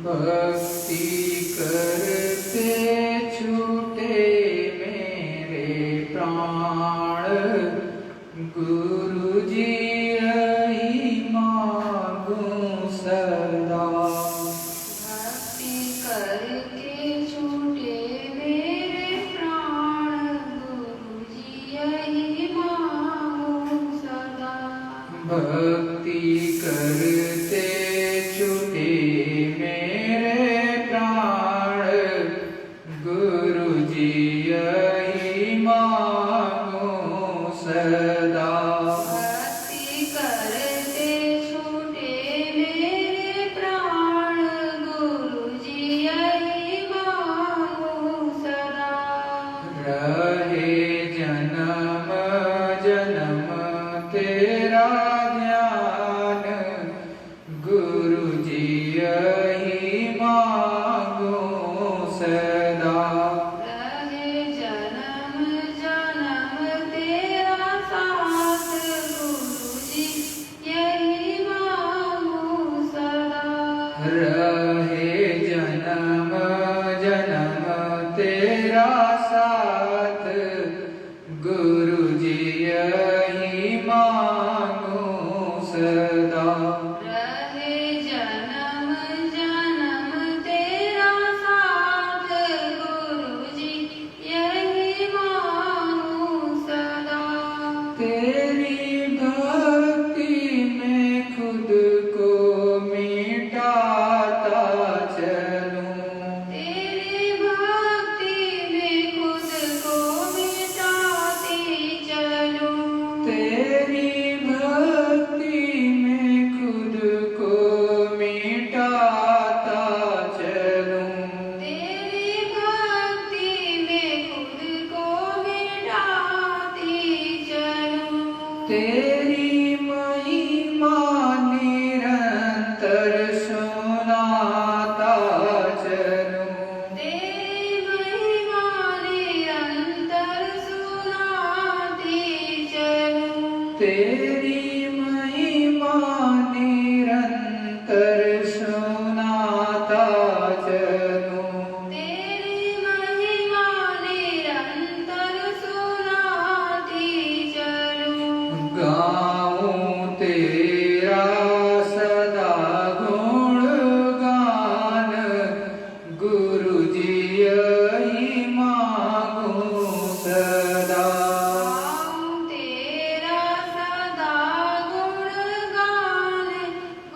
भक्ति करते छूटे मेरे प्राण, गुरु जी यही मांगूं सदा। भक्ति करके छूटे मेरे प्राण, गुरु जी यही मांगूं सदा। भक्ति करते छूटे मेरे प्राण, गुरु जी यही मांगूं सदा। भक्ति करते छूटे मेरे प्राण, गुरु जी यही मांगूं सदा। रहे जन्म जन्म तेरा ध्यान, गुरु जी यही मांगूं सदा। रहे जन्म जन्म तेरा साथ, गुरु जी यही मांगूं सदा। रहे जन्म जन्म तेरा साथ, गुरु जी यही मांगूं सदा। रहे जन्म जन्म तेरा साथ, गुरु जी यही मांगूं सदा। तेरी भक्ति में खुद को मिटाता चलूं, तेरी भक्ति में खुद को मिटाती चलूं। तेरी भक्ति में खुद को मिटाता चलूं। तेरी भक्ति में खुद को मिटाती चलूं। तेरी महिमा निरंतर सुनाता चलूं। तेरी महिमा निरंतर सुनाती चलूं। तेरी महिमा निरंतर सुनाता चलूं। तेरी महिमा निरंतर सुनाती चलूं। गाऊं तेरा सदा गुणगान, गुरु जी यही मांगूं सदा। गाऊं तेरा सदा गुणगान,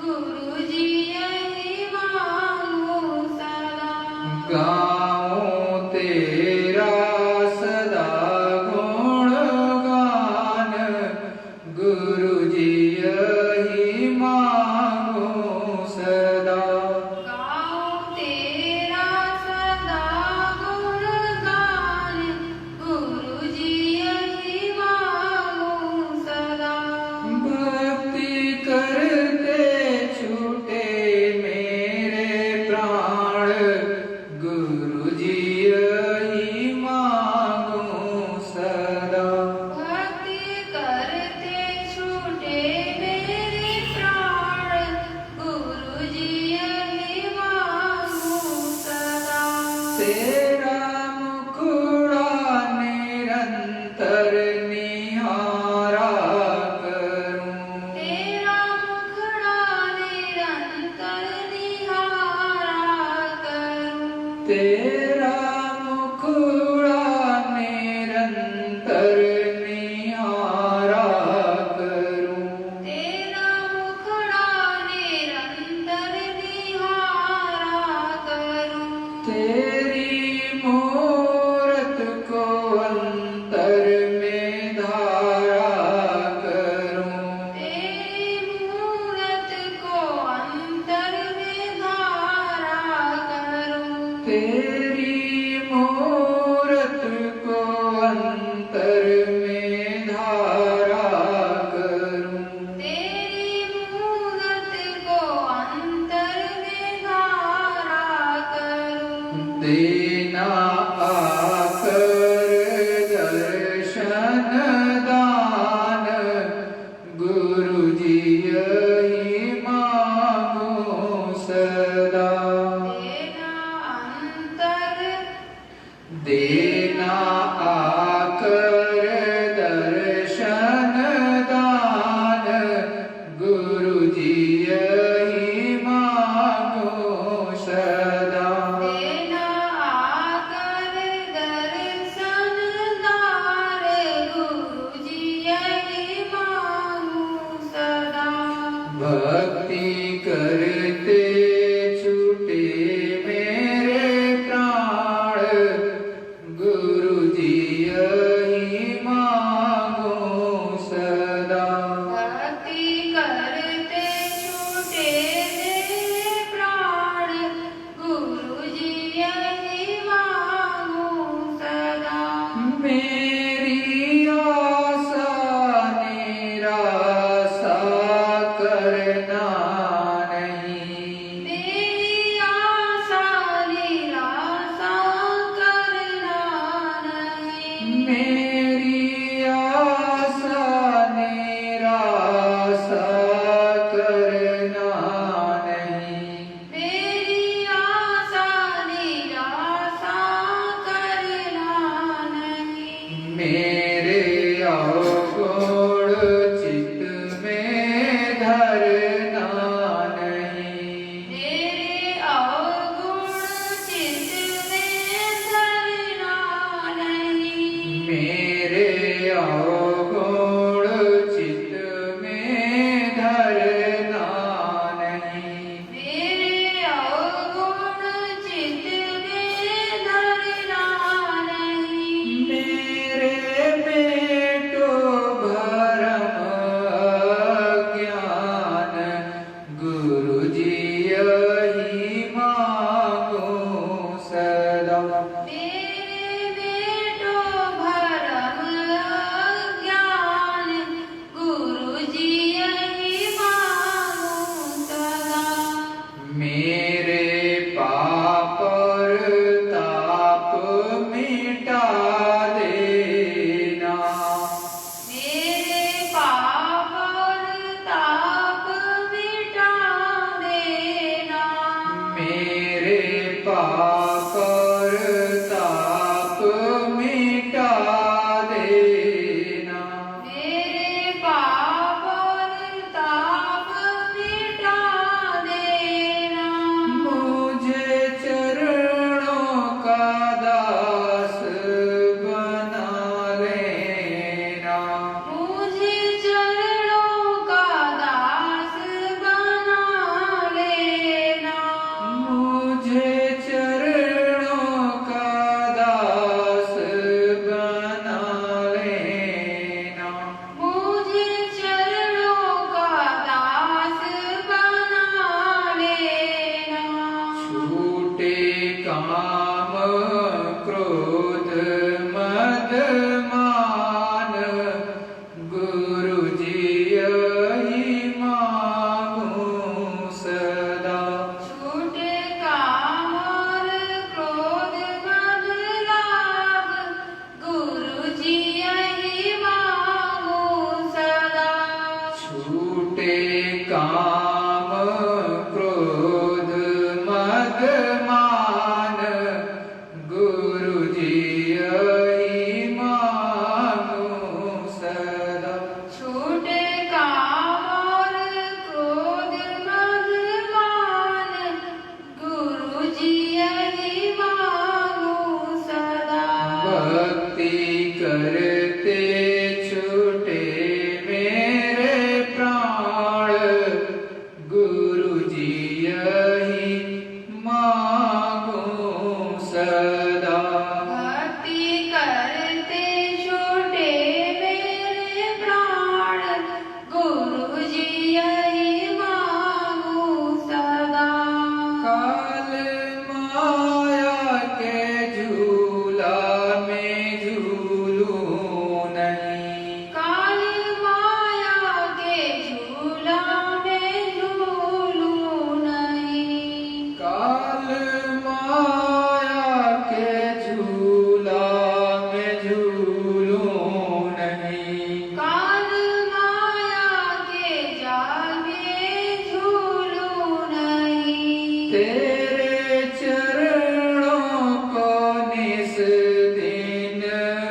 गुरु जी यही मांगूं सदा। गाऊं तेरा सदा गुणगान, गुरु जी यही मांगूं सदा। गाऊं तेरा सदा गुणगान, गुरु जी यही मांगूं सदा। भक्ति करते छूटे मेरे प्राण, गुरु जी यही मांगूं सदा। भक्ति करते छूटे मेरे प्राण, गुरु जी यही मांगूं सदा। तेरा मुखड़ा निरंतर निहारा करूं। तेरा मुखड़ा निरंतर निहारा करूं। तेरा मुखड़ा निरंतर निहारा करूं। तेरा मुखड़ा निरंतर निहारा करूं। तेरी मूरत को अंतर में धारा करूं। तेरी मूरत को अंतर में धारा करूं। तेरी मूरत को अंतर में धारा करूं। तेरी मूरत को अंतर में धारा करूं। देना आकर दर्शन दान, गुरु जी यही मांगो सदा। करते छूटे मेरे प्राण, गुरु जी यही मांगो सदा। भक्ति करते छूटे मेरे प्राण, गुरु जी यही मांगू सदा। मेरी आशा निराशा करना नहीं, मेरी आशा निराशा करना नहीं। मेरी आशा निराशा करना नहीं। मेरी आशा निराशा करना नहीं। मेरे अवगुण चित्त में धरना नहीं, मेरे अवगुण चित्त में धरना नहीं। मेरे अवगुण चित्त में धरना नहीं। मेरे अवगुण चित्त में धरना नहीं। मेरे बेटो भरम ज्ञान, गुरु जी यही मांगो सदा। मेरे बेटो भरम ज्ञान, गुरु जी यही मांगू सदा। मेरे पाप और ताप मिटा देना, मेरे पाप और ताप मिटा देना। मेरे पाप और ताप मिटा देना। मेरे पाप और ताप मिटा देना। मुझे चरणों का दास बना लेना, मुझे चरणों का दास बना लेना। मुझे चरणों का दास बना लेना। मुझे चरणों का दास बना लेना। छूटे काम क्रोध मद मान, गुरु जी यही मांगू सदा। छूटे काम और क्रोध मद लाभ, गुरु जी यही मांगू सदा। छूटे काम क्रोध मद मान, गुरु जी यही मांगू सदा। छूटे काम और क्रोध मद मान, गुरु जी यही मांगू सदा। भक्ति करते छूटे मेरे प्राण, गुरु जी यही मांगू सदा। भक्ति करते छूटे मेरे प्राण, गुरु जी यही मांगू सदा। काल माया के झूला में झूलू नहीं, काल माया के झूला में झूलू नहीं। काल माया के झूला में झूलू नहीं। काल माया के जाल में झूलू नहीं। तेरे चरणों को निस दिन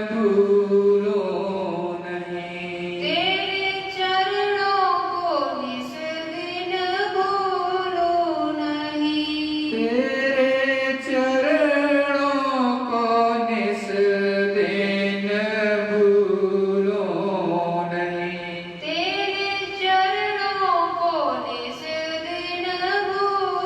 भूलो नहीं, तेरे चरणों को निस दिन भूलू नहीं। तेरे चरणों को निस दिन भूलो नहीं। तेरे चरणों को निस दिन भूलू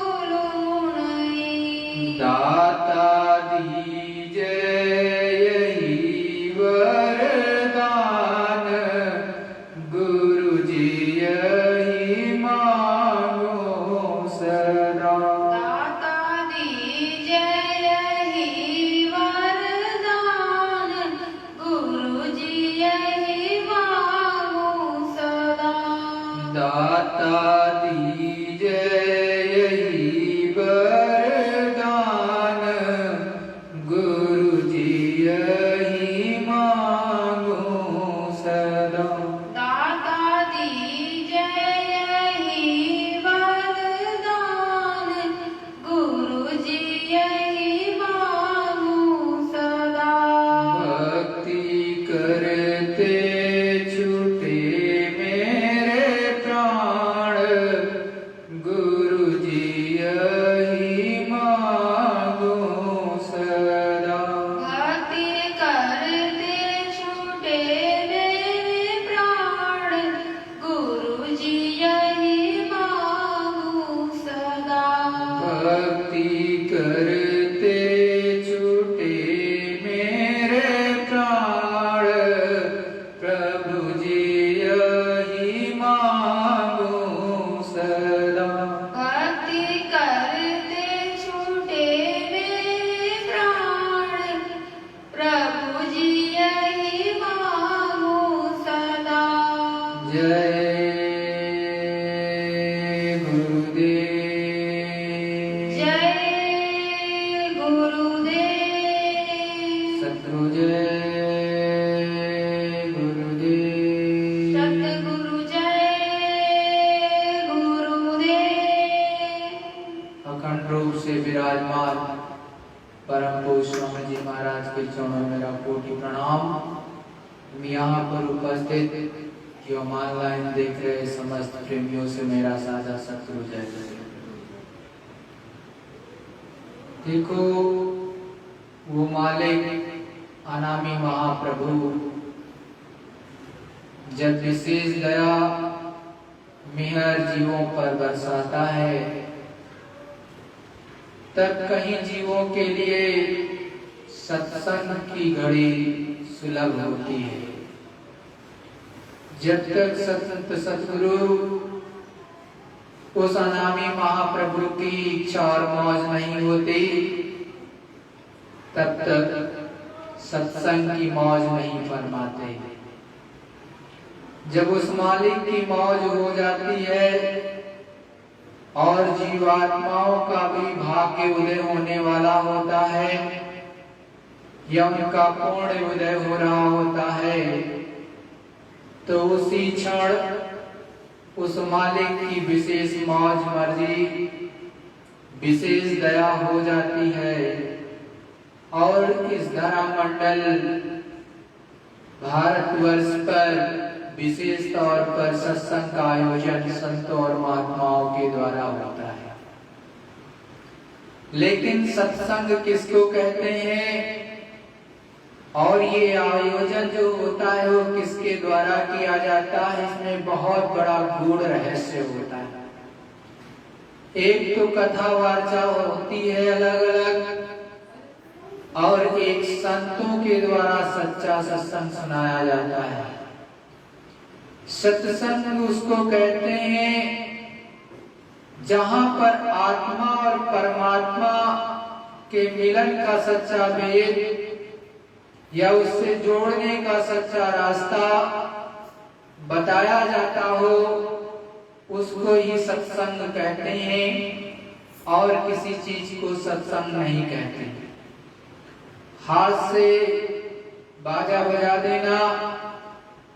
अखंड रूप से विराजमान परम पूज्य स्वामी जी महाराज के चरणों में मेरा कोटि प्रणाम। यहाँ पर उपस्थित एवं ऑनलाइन देख रहे समस्त प्रेमियों से मेरा साझा सतगुरु जय जय। देखो वो मालिक अनामी महाप्रभु जब विशेष दया मेहर जीवों पर बरसाता है तब कहीं जीवों के लिए सत्संग की घड़ी सुलभ होती है। जब तक संत सतगुरु उस अनामी महाप्रभु की इच्छा और मौज नहीं होती तब तक सत्संग की मौज नहीं फरमाते। जब उस मालिक की मौज हो जाती है और जीवात्माओं का भी भाग्य उदय होने वाला होता है या उनका पूर्ण उदय हो रहा होता है तो उसी क्षण उस मालिक की विशेष मौज मर्जी विशेष दया हो जाती है और इस धरा मंडल भारतवर्ष पर विशेष तौर पर सत्संग का आयोजन संतों और महात्माओं के द्वारा होता है। लेकिन सत्संग किसको कहते हैं और ये आयोजन जो होता है वो किसके द्वारा किया जाता है, इसमें बहुत बड़ा गूढ़ रहस्य होता है। एक तो कथा वार्ता होती है अलग अलग और एक संतों के द्वारा सच्चा सत्संग सुनाया जाता है। सत्संग उसको कहते हैं जहां पर आत्मा और परमात्मा के मिलन का सच्चा भेद या उससे जोड़ने का सच्चा रास्ता बताया जाता हो उसको ही सत्संग कहते हैं और किसी चीज को सत्संग नहीं कहते। हाथ से बाजा बजा देना,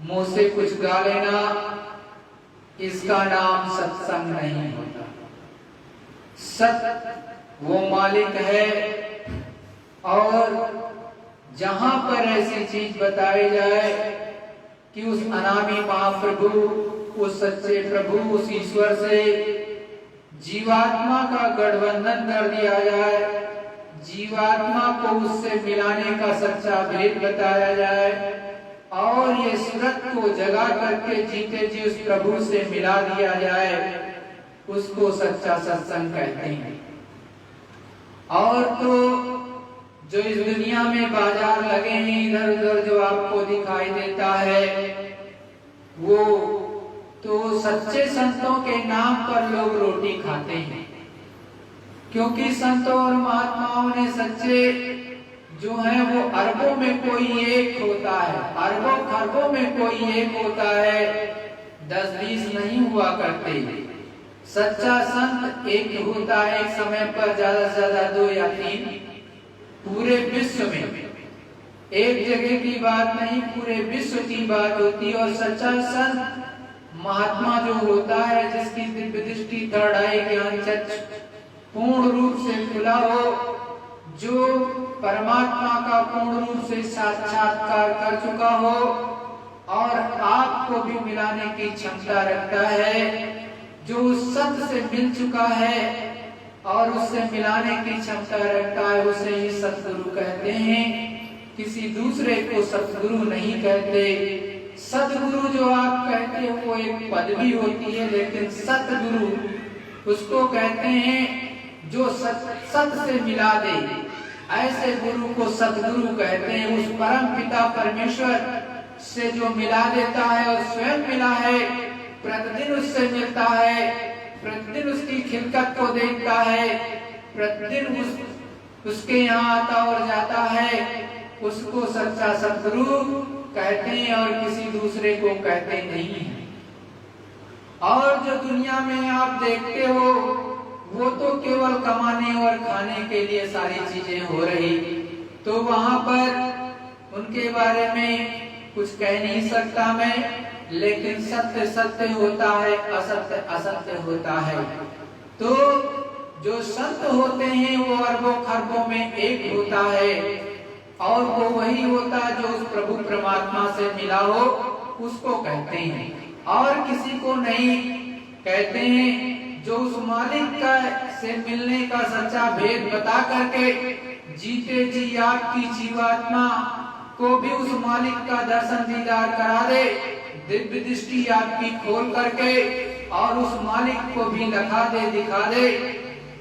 मुंह से कुछ गा लेना, इसका नाम सत्संग नहीं होता। सत वो मालिक है और जहां पर ऐसी चीज बताई जाए कि उस अनामी महाप्रभु, उस सच्चे प्रभु, उस ईश्वर से जीवात्मा का गठबंधन कर दिया जाए, जीवात्मा को उससे मिलाने का सच्चा भेद बताया जाए और ये सूरत को जगा करके जीते जी उस प्रभु से मिला दिया जाए, उसको सच्चा सत्संग कहते हैं। और तो जो इस दुनिया में बाजार लगे हैं इधर उधर जो आपको दिखाई देता है वो तो सच्चे संतों के नाम पर लोग रोटी खाते हैं, क्योंकि संतों और महात्माओं ने सच्चे जो है वो अरबों में कोई एक होता है, अरबों खरबों में कोई एक होता है, 10-20 नहीं हुआ करते। सच्चा संत एक होता है, एक समय पर ज्यादा से ज्यादा 2 या 3 पूरे विश्व में, एक जगह की बात नहीं, पूरे विश्व की बात होती है। और सच्चा संत महात्मा जो होता है जिसकी दिव्य दृष्टि, थर्ड आई, ज्ञान चक्षु पूर्ण रूप से खुला हो, जो परमात्मा का पूर्ण रूप से साक्षात्कार कर चुका हो और आपको भी मिलाने की क्षमता रखता है, जो सत्य से मिल चुका है और उससे मिलाने की क्षमता रखता है, उसे ही सतगुरु कहते हैं। किसी दूसरे को सतगुरु नहीं कहते। सतगुरु जो आप कहते हो वो एक पदवी होती है, लेकिन सतगुरु उसको कहते हैं जो सत से मिला दे, ऐसे गुरु को सतगुरु कहते हैं। उस परम पिता परमेश्वर से जो मिला देता है और स्वयं मिला है, प्रतिदिन उससे मिलता है, प्रतिदिन उसकी खिलकत को देखता है, प्रतिदिन उसके यहाँ आता और जाता है, उसको सच्चा सतगुरु कहते हैं और किसी दूसरे को कहते नहीं हैं। और जो दुनिया में आप देखते हो वो तो केवल कमाने और खाने के लिए सारी चीजें हो रही, तो वहां पर उनके बारे में कुछ कह नहीं सकता मैं, लेकिन सत्य सत्य होता है, असत्य असत्य होता है। तो जो संत होते हैं वो अरबों खरबों में एक होता है, और वो वही होता है जो उस प्रभु परमात्मा से मिला हो, उसको कहते हैं, और किसी को नहीं कहते हैं। जो उस मालिक का से मिलने का सच्चा भेद बता करके जीते जी आपकी जीवात्मा को भी उस मालिक का दर्शन दीदार करा दे, दिव्य दृष्टि आपकी खोल करके, और उस मालिक को भी लखा दे, दिखा दे,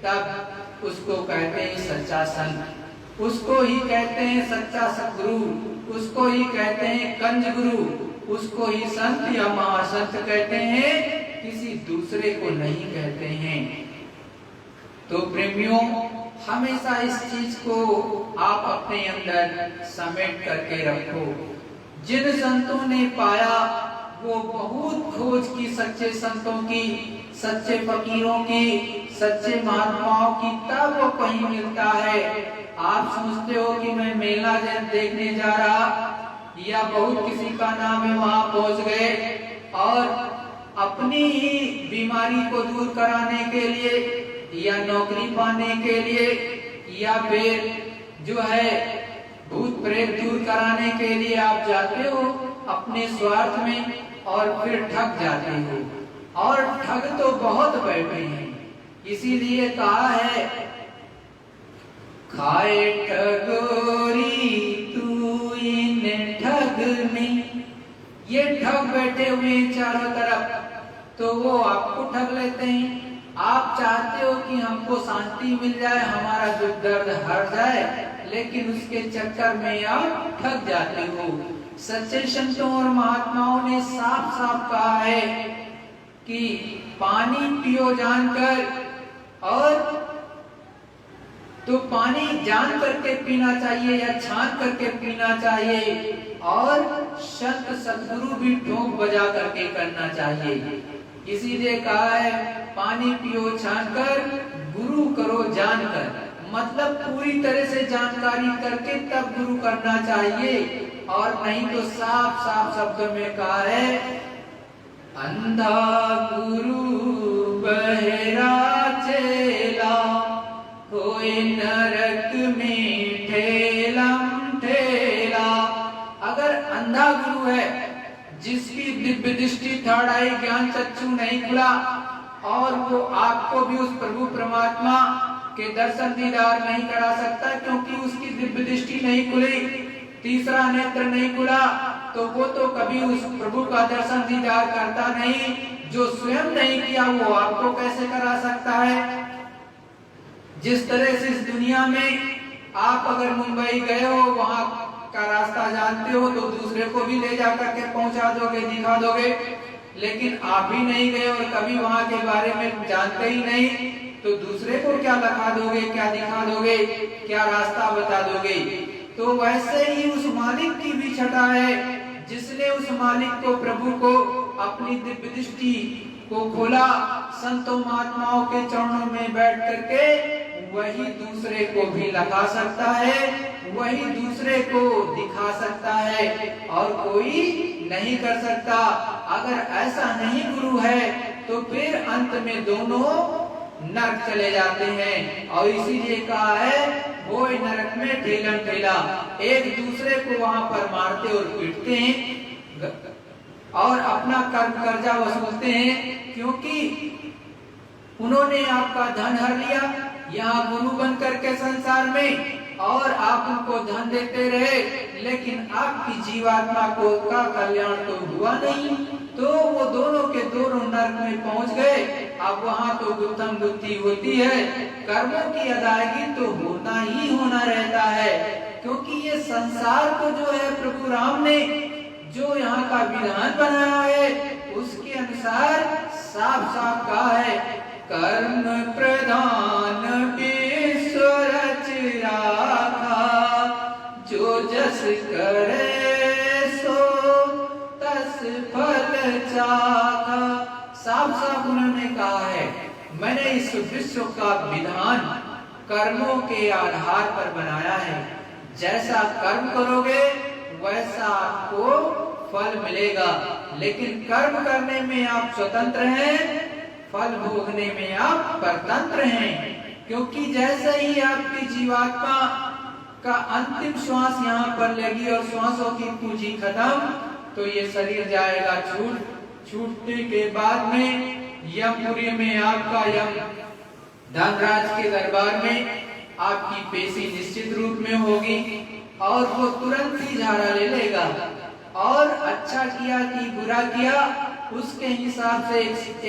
तब उसको कहते हैं सच्चा संत, उसको ही कहते हैं सच्चा सतगुरु, उसको ही कहते हैं कंज गुरु, उसको ही संत या महासंत कहते हैं, किसी दूसरे को नहीं कहते हैं। तो प्रेमियों, हमेशा इस चीज को आप अपने अंदर समेट करके रखो। जिन संतों ने पाया वो बहुत खोज की, सच्चे संतों की, सच्चे फकीरों की, सच्चे महात्माओं की, तब वो कहीं मिलता है। आप सोचते हो कि मैं मेला देखने जा रहा या बहुत किसी का नाम है वहां पहुंच गए, और अपनी ही बीमारी को दूर कराने के लिए या नौकरी पाने के लिए या फिर जो है भूत प्रेत दूर कराने के लिए आप जाते हो अपने स्वार्थ में, और फिर ठग जाते हो, और ठग तो बहुत बैठे हैं। इसीलिए कहा है, खाए ठगोरी तू इन ठग में, ये ठग बैठे हुए चारों तरफ, तो वो आपको ठग लेते हैं। आप चाहते हो कि हमको शांति मिल जाए, हमारा दुख दर्द हट जाए, लेकिन उसके चक्कर में आप ठग जाते हो। सच्चे संतों और महात्माओं ने साफ साफ कहा है कि पानी पियो जानकर, और तो पानी जान करके पीना चाहिए या छान करके पीना चाहिए, और संत सतगुरु भी ठोक बजा करके करना चाहिए। इसीलिए कहा है पानी पियो छान कर, गुरु करो जानकर, मतलब पूरी तरह से जानकारी करके तब गुरु करना चाहिए, और नहीं तो साफ साफ शब्दों में कहा है, अंधा गुरु बहरा चेला, कोई नरक में ठेलम ठेला। अगर अंधा गुरु है जिसकी दिव्य दृष्टि थर्ड आई ज्ञान चक्षु नहीं खुला, और वो आपको भी उस प्रभु परमात्मा के दर्शन दीदार नहीं करा सकता, क्योंकि उसकी दिव्य दृष्टि नहीं खुली, तीसरा नेत्र नहीं खुला, तो वो तो कभी उस प्रभु का दर्शन दीदार करता नहीं। जो स्वयं नहीं किया वो आपको कैसे करा सकता है। जिस तरह से इस दुनिया में आप अगर मुंबई गए हो, वहां का रास्ता जानते हो, तो दूसरे को भी ले जाकर के पहुंचा दोगे, दिखा दोगे, लेकिन आप भी नहीं गए और कभी वहां के बारे में जानते ही नहीं, तो दूसरे को क्या दिखा दोगे, क्या दिखा दोगे, क्या रास्ता बता दोगे। तो वैसे ही उस मालिक की भी छटा है, जिसने उस मालिक को, प्रभु को अपनी दिव्य दृष्टि को खोला, संतों महात्माओं के चरणों में बैठ करके वही दूसरे को भी लगा सकता है, वही दूसरे को दिखा सकता है, और कोई नहीं कर सकता। अगर ऐसा नहीं गुरु है तो फिर अंत में दोनों नरक चले जाते हैं, और इसीलिए कहा है वो नरक में ठेलम ठेला, एक दूसरे को वहां पर मारते और पीटते हैं और अपना कर्जा वसूलते हैं, क्योंकि उन्होंने आपका धन हर लिया यहाँ गुरु बन करके संसार में, और आप उनको धन देते रहे, लेकिन आपकी जीवात्मा को का कल्याण तो हुआ नहीं, तो वो दोनों के दोनों नरक में पहुंच गए। अब वहां तो गुत्थम गुत्थी होती है, कर्मों की अदायगी तो होना ही होना रहता है, क्योंकि ये संसार को जो है प्रभु राम ने जो यहाँ का विधान बनाया है, उसके अनुसार साफ साफ कहा है, कर्म प्रधान विश्व रच राखा, जो जस करे सो तस फल चाखा। साफ साफ उन्होंने कहा है, मैंने इस विश्व का विधान कर्मों के आधार पर बनाया है, जैसा कर्म करोगे वैसा आपको फल मिलेगा, लेकिन कर्म करने में आप स्वतंत्र हैं, फल भोगने में आप परतंत्र हैं। क्योंकि जैसे ही आपकी जीवात्मा का अंतिम श्वास यहाँ पर लगी और श्वासों की पूंजी खत्म, तो ये शरीर जाएगा छूटने के बाद में यमपुरी में आपका यम धनराज के दरबार में आपकी पेशी निश्चित रूप में होगी और वो तुरंत ही झाड़ा ले लेगा और अच्छा किया कि बुरा किया उसके हिसाब से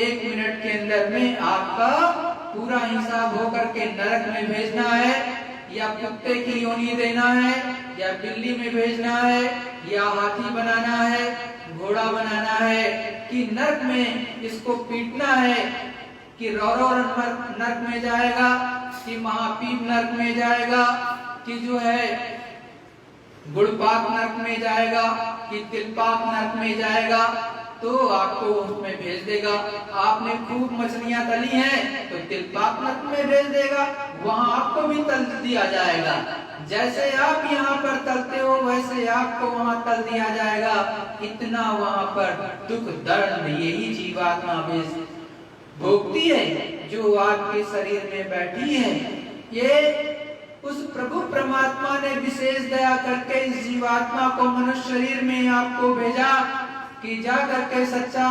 1 मिनट के अंदर में आपका पूरा हिसाब होकर के नरक में भेजना है, या कुत्ते की योनि देना है, या बिल्ली में भेजना है, या हाथी बनाना है, घोड़ा बनाना है, कि नरक में इसको पीटना है, कि रौरव नरक में जाएगा, कि महापीप नरक में जाएगा, कि जो है गुड़पाक नरक में जाएगा, कि तिलपाक नरक में जाएगा, तो आपको उसमें भेज देगा। आपने खूब मछलियां तली हैं तो तिलपाक नरक में भेज देगा, वहां आपको भी तल दिया जाएगा। जैसे आप यहाँ पर तलते हो वैसे आपको वहां तल दिया जाएगा। इतना वहां पर दुख दर्द यही जीवात्मा भोगती है जो आपके शरीर में बैठी है। ये उस प्रभु परमात्मा ने विशेष दया करके इस जीवात्मा को मनुष्य शरीर में आपको भेजा कि जा करके सच्चा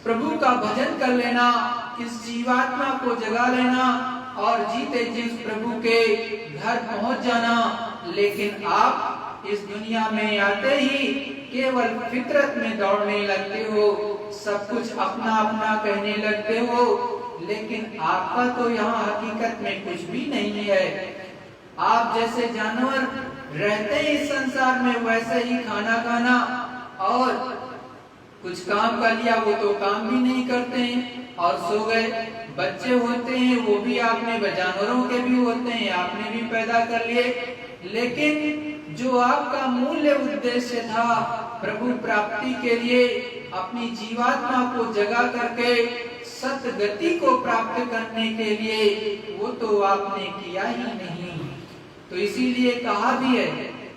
प्रभु का भजन कर लेना, इस जीवात्मा को जगा लेना और जीते जी उस प्रभु के घर पहुंच जाना। लेकिन आप इस दुनिया में आते ही केवल फितरत में दौड़ने लगते हो, सब कुछ अपना अपना कहने लगते हो, लेकिन आपका तो यहाँ हकीकत में कुछ भी नहीं है। आप जैसे जानवर रहते हैं इस संसार में वैसे ही खाना खाना और कुछ काम कर लिया वो तो काम भी नहीं करते हैं और सो गए। बच्चे होते हैं वो भी आपने जानवरों के भी होते हैं, आपने भी पैदा कर लिए, लेकिन जो आपका मूल्य उद्देश्य था प्रभु प्राप्ति के लिए अपनी जीवात्मा को जगा करके सतगति को प्राप्त करने के लिए, वो तो आपने किया ही नहीं। तो इसीलिए कहा भी है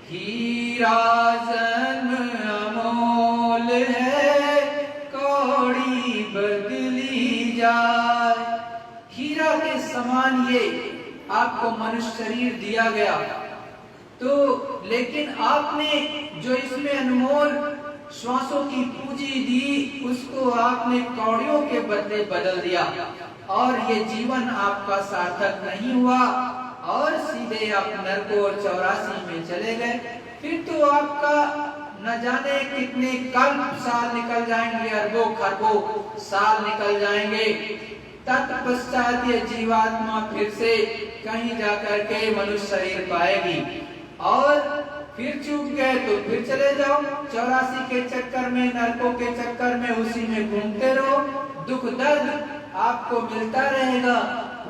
हीरा जन अमोल है कौड़ी बदली जाए। हीरा के समान ये आपको मनुष्य शरीर दिया गया, तो लेकिन आपने जो इसमें अनमोल श्वासों की पूंजी दी उसको आपने कौड़ियों के बदले बदल दिया और ये जीवन आपका सार्थक नहीं हुआ और सीधे आप नरक और 84 में चले गए। फिर तो आपका न जाने कितने कल्प साल निकल जाएंगे, अरबों खरबों साल निकल जाएंगे। तत्पश्चात ये जीवात्मा फिर से कहीं जाकर के मनुष्य शरीर पाएगी और फिर चूक गए तो फिर चले जाओ 84 के चक्कर में, नरकों के चक्कर में, उसी में घूमते रहो, दुख दर्द आपको मिलता रहेगा,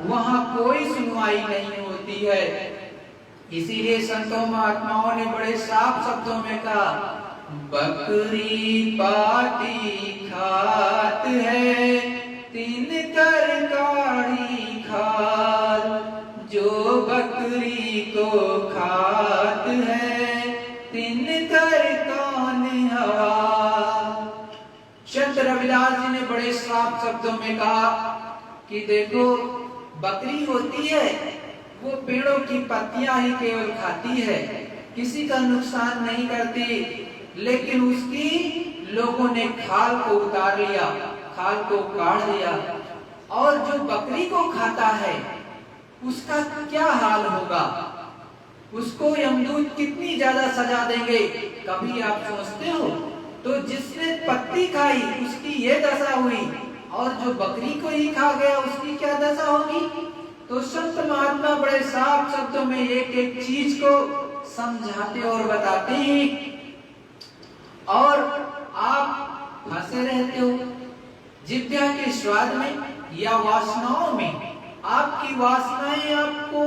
वहां कोई सुनवाई नहीं होती है। इसीलिए संतों महात्माओं ने बड़े साफ शब्दों में कहा बकरी पाटी खात है तीन कर काढ़ी खाल, जो बकरी को खात है तीन कर कौन हवा। संत रविदास जी ने बड़े साफ शब्दों में कहा कि देखो बकरी होती है वो पेड़ों की पत्तियां ही केवल खाती है, किसी का नुकसान नहीं करती, लेकिन उसकी लोगों ने खाल को उतार लिया, खाल को काट दिया, और जो बकरी को खाता है उसका क्या हाल होगा, उसको यमदूत कितनी ज्यादा सजा देंगे, कभी आप सोचते हो? तो जिसने पत्ती खाई उसकी ये दशा हुई और जो बकरी को ही खा गया उसकी क्या दशा होगी। तो संत महात्मा बड़े साफ शब्दों में एक एक चीज को समझाते और बताते हैं और आप फंसे रहते हो जिद्या के स्वाद में या वासनाओं में। आपकी वासनाएं आपको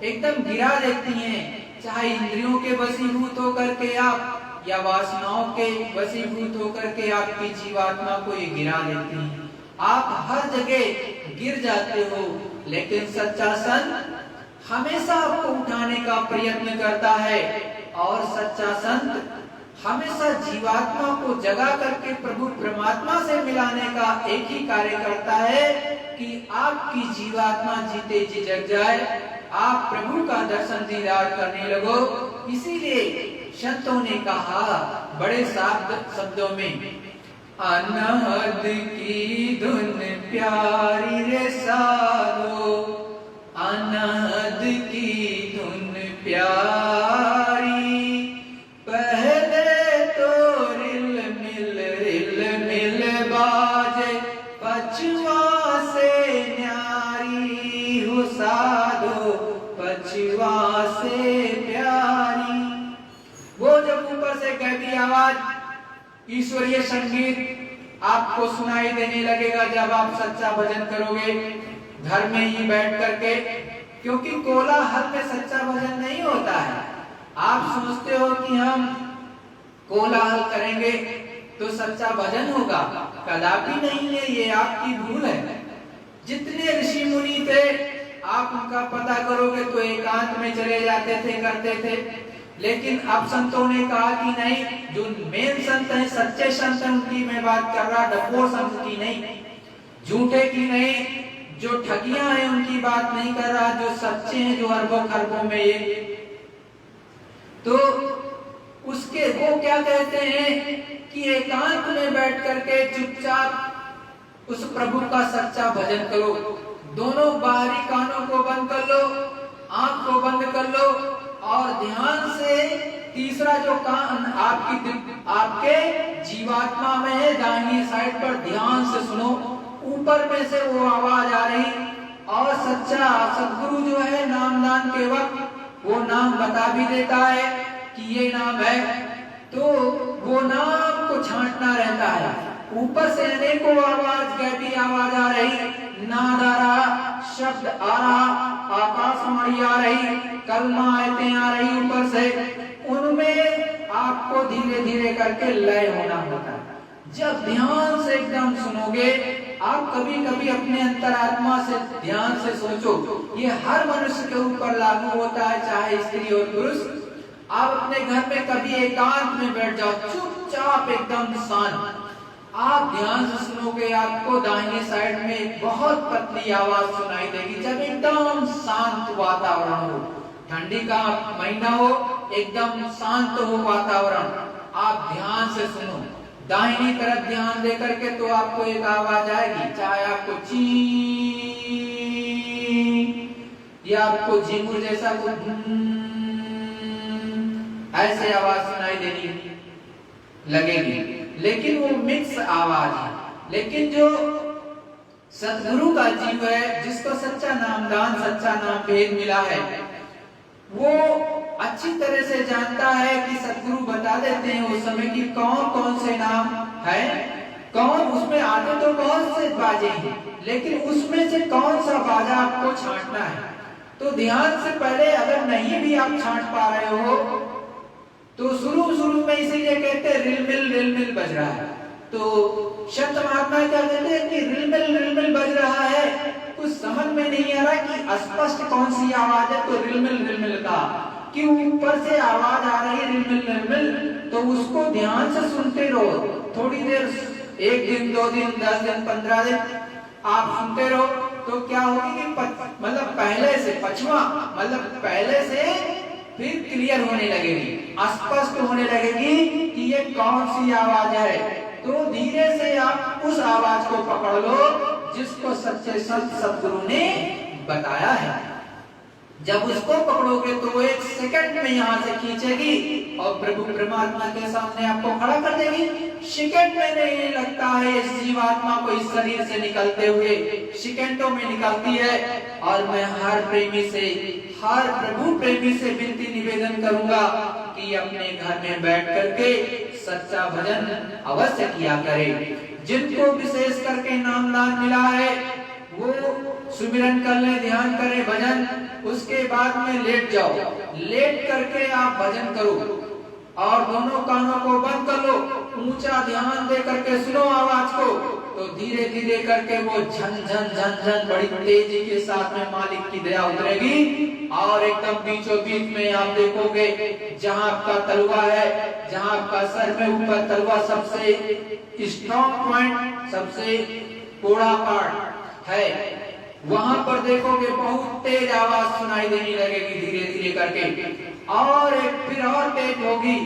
एकदम गिरा देती हैं, चाहे इंद्रियों के वशीभूत होकर के आप या वासनाओं के वशीभूत होकर के आपकी जीवात्मा को ये गिरा देती हैं। आप हर जगह गिर जाते हो, लेकिन सच्चा संत हमेशा आपको उठाने का प्रयत्न करता है और सच्चा संत हमेशा जीवात्मा को जगा करके प्रभु परमात्मा से मिलाने का एक ही कार्य करता है कि आपकी जीवात्मा जीते जी जग जाए, आप प्रभु का दर्शन दीदार करने लगो। इसीलिए संतों ने कहा बड़े साफ शब्दों में, अनहद की धुन प्यारी रे साधो, अनहद की धुन प्यारी, पहले तो रिल मिल बाजे, पछुआ से न्यारी हो साधो, पछुआ से प्यारी। वो जब ऊपर से कहती आवाज, ईश्वरीय संगीत आपको सुनाई देने लगेगा जब आप सच्चा भजन करोगे घर में ही बैठ करके, क्योंकि कोलाहल में सच्चा भजन नहीं होता है। आप सोचते हो कि हम कोलाहल करेंगे तो सच्चा भजन होगा, कदापि नहीं है, ये आपकी भूल है। जितने ऋषि मुनि थे आप उनका पता करोगे तो एकांत में चले जाते थे, करते थे। लेकिन अब संतों ने कहा कि नहीं, जो मेन संत हैं, सच्चे संत हैं, उनकी मैं बात कर रहा, डपोर संत की नहीं, झूठे की नहीं, जो ठगियां हैं उनकी बात नहीं कर रहा, जो सच्चे हैं, जो अरबों खरबों में ये। तो उसके वो क्या कहते हैं कि एकांत में बैठ करके चुपचाप उस प्रभु का सच्चा भजन करो। दोनों बाहरी कानों को बंद कर लो, आंख को बंद कर लो और ध्यान से तीसरा जो कान आपके जीवात्मा में है, दाहिनी साइड पर ध्यान से सुनो। ऊपर में से वो आवाज आ रही और सच्चा सदगुरु जो है नामदान के वक्त वो नाम बता भी देता है कि ये नाम है, तो वो नाम को छांटना रहता है। ऊपर से अनेकों आवाज, गैबी आवाज आ रही, नाद आ रहा, शब्द आ रहा, आकाशवाणी आ रही, कलमा आयतें आ रही ऊपर से, उनमें आपको धीरे धीरे करके लय होना होता है। जब ध्यान से एकदम सुनोगे, आप कभी कभी अपने अंतरात्मा से ध्यान से सोचो, ये हर मनुष्य के ऊपर लागू होता है, चाहे स्त्री और पुरुष। आप अपने घर में कभी एकांत में बैठ जाओ, चुपचाप एकदम शांत, आप ध्यान से सुनोगे, आपको दाहिनी साइड में बहुत पतली आवाज सुनाई देगी। जब एकदम शांत वातावरण हो, ठंडी का महीना हो, एकदम शांत हो वातावरण, आप ध्यान से सुनो, दाहिनी तरफ ध्यान दे करके, तो आपको एक आवाज आएगी, चाहे आपको ची या आपको झिंगुर जैसा कुछ ऐसे आवाज सुनाई देनी लगेगी, लेकिन वो मिक्स आवाज है। लेकिन जो सतगुरु का जीव है, जिसको सच्चा नामदान, सच्चा नाम भेद मिला है, वो अच्छी तरह से जानता है कि सतगुरु बता देते हैं उस समय कि कौन कौन से नाम है, कौन उसमें आते तो बहुत से बाजे हैं, लेकिन उसमें से कौन सा बाजा आपको छांटना है। तो ध्यान से पहले अगर नहीं भी आप छांट पा रहे हो, तो शुरू में इसीलिए कहते हैं रिल मिल बज रहा है। तो संत महात्मा क्या कहते हैं कि रिल मिल बज रहा है, कुछ समझ में नहीं आ रहा कि स्पष्ट कौन सी आवाज है। तो रिल मिल का कि ऊपर से आवाज आ रही है रिल मिल, तो उसको ध्यान से सुनते रहो थोड़ी देर, 1 दिन 2 दिन 10 दिन 15 दिन आप सुनते रहो, तो क्या होगी कि मतलब पहले से पछवा, मतलब पहले से फिर क्लियर होने लगेगी, स्पष्ट होने लगेगी कि ये कौन सी आवाज है। तो धीरे से आप उस आवाज को पकड़ लो जिसको सच्चे संत सतगुरु ने बताया है। जब उसको पकड़ोगे तो वो 1 सेकंड में यहाँ से खींचेगी और प्रभु परमात्मा के सामने आपको खड़ा कर देगी। सेकंड में नहीं लगता है इस जीवात्मा को इस शरीर से निकलते हुए, सेकंडों में निकलती है। और मैं हर प्रेमी से, हर प्रभु प्रेमी से विनती निवेदन करूंगा कि अपने घर में बैठ करके सच्चा भजन अवश्य किया करे। जिनको विशेष करके नामदान मिला है वो सुमिरन कर ले, ध्यान करे, भजन, उसके बाद में लेट जाओ, लेट करके आप भजन करो और दोनों कानों को बंद कर लो, ऊंचा ध्यान दे करके सुनो आवाज को, तो धीरे धीरे करके वो झन झन झन झन बड़ी तेजी के साथ में मालिक की दया उतरेगी और एकदम बीचों बीच में आप देखोगे जहां आपका तलवा है, जहां आपका सर में ऊपर तलवा सबसे स्ट्रॉन्ग पॉइंट, सबसे कोड़ा पार्ट है, वहां पर देखोगे बहुत तेज आवाज सुनाई देने लगेगी धीरे धीरे करके, और एक फिर और तेज होगी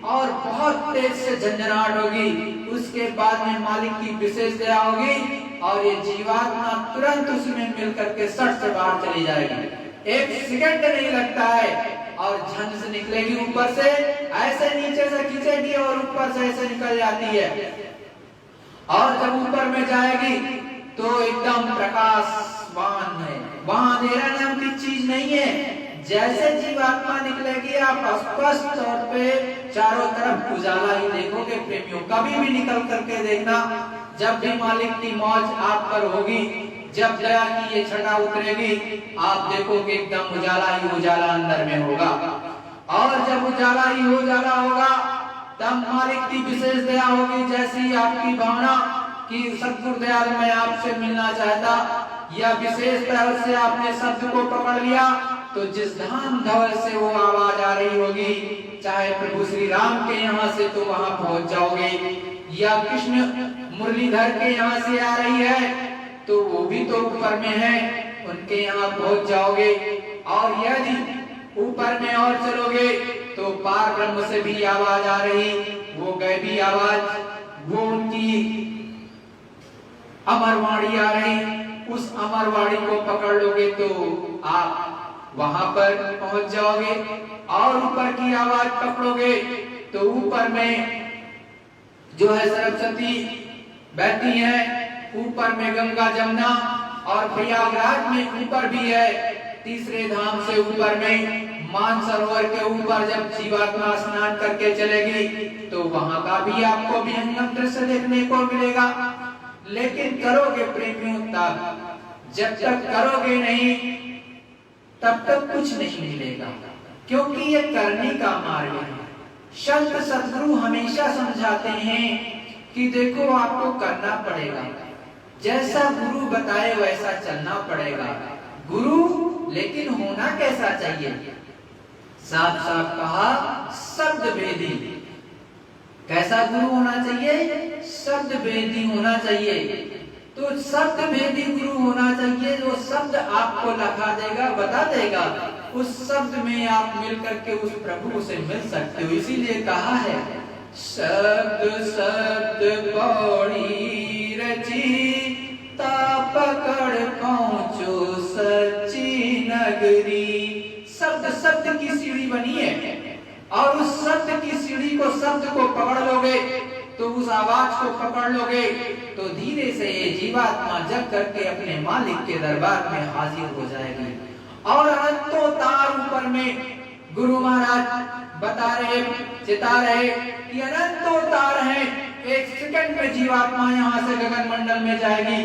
और बहुत तेज से झंझनाहट होगी। उसके बाद में मालिक की विशेष दया होगी और ये जीवात्मा तुरंत उसमें मिल करके सट से बाहर चली जाएगी। एक सेकंड नहीं लगता है और झन से निकलेगी, ऊपर से ऐसे नीचे से खींचेगी और ऊपर से ऐसे निकल जाती है, और जब ऊपर में जाएगी तो एकदम प्रकाशवान है, वहां अंधेरा नाम की चीज नहीं है। जैसे जीवात्मा निकलेगी आप स्पष्ट तौर पे चारों तरफ उजाला ही देखोगे प्रेमियों। कभी भी निकल करके देखना, जब भी मालिक की मौज आप पर होगी, जब दया की ये छटा उतरेगी, आप देखोगे एकदम उजाला ही उजाला अंदर में होगा, और जब उजाला ही उजाला होगा तब मालिक की विशेष दया होगी। जैसी आपकी भावना कि सतगुरु दयाल मैं आपसे मिलना चाहता, या विशेष तरह से आपने शब्द को पकड़ लिया, तो जिस धाम धवल से वो आवाज आ रही होगी, चाहे प्रभु श्री राम के यहाँ से तो वहां पहुंच जाओगे, या कृष्ण मुरलीधर के यहाँ से आ रही है तो वो भी तो ऊपर में है, उनके यहाँ पहुंच जाओगे। और यदि ऊपर में और चलोगे तो पार ब्रह्म से भी आवाज आ रही, वो गैबी आवाज, वो उनकी अमरवाणी आ रही, उस अमरवाणी को पकड़ लोगे तो आप वहां पर पहुंच जाओगे। और ऊपर की आवाज पकड़ोगे तो ऊपर में जो है सरस्वती बहती है, ऊपर में गंगा जमुना, और प्रयागराज में ऊपर भी है, तीसरे धाम से ऊपर में मानसरोवर के ऊपर जब जीवात्मा स्नान करके चलेगी तो वहां का भी आपको विहंगम दृश्य देखने को मिलेगा। लेकिन करोगे प्रेमियों तब, जब तक करोगे नहीं तब तक कुछ नहीं मिलेगा, क्योंकि ये करने का मार्ग है। संत सद्गुरु हमेशा समझाते हैं कि देखो आपको करना पड़ेगा, जैसा गुरु बताए वैसा चलना पड़ेगा। गुरु लेकिन होना कैसा चाहिए? साफ साफ कहा, शब्द भेदी। कैसा गुरु होना चाहिए? शब्द भेदी होना चाहिए। तो शब्द भेदी गुरु होना चाहिए, जो शब्द आपको लखा देगा, बता देगा, उस शब्द में आप मिल करके उस प्रभु से मिल सकते हो। इसीलिए कहा है, शब्द शब्द पौड़ी रची, ता पकड़ पहुंचो सच्ची नगरी। शब्द शब्द की सीढ़ी बनी है, और उस शब्द की सीढ़ी को, शब्द को पकड़ लोगे तो उस आवाज को पकड़ लोगे तो धीरे से ये जीवात्मा जग करके अपने मालिक के दरबार में हाजिर हो जाएगी। और अनंतों तार ऊपर में गुरु महाराज बता रहे, चिता रहे कि अनंतों तार हैं, एक सेकंड में जीवात्मा यहाँ से गगन मंडल में जाएगी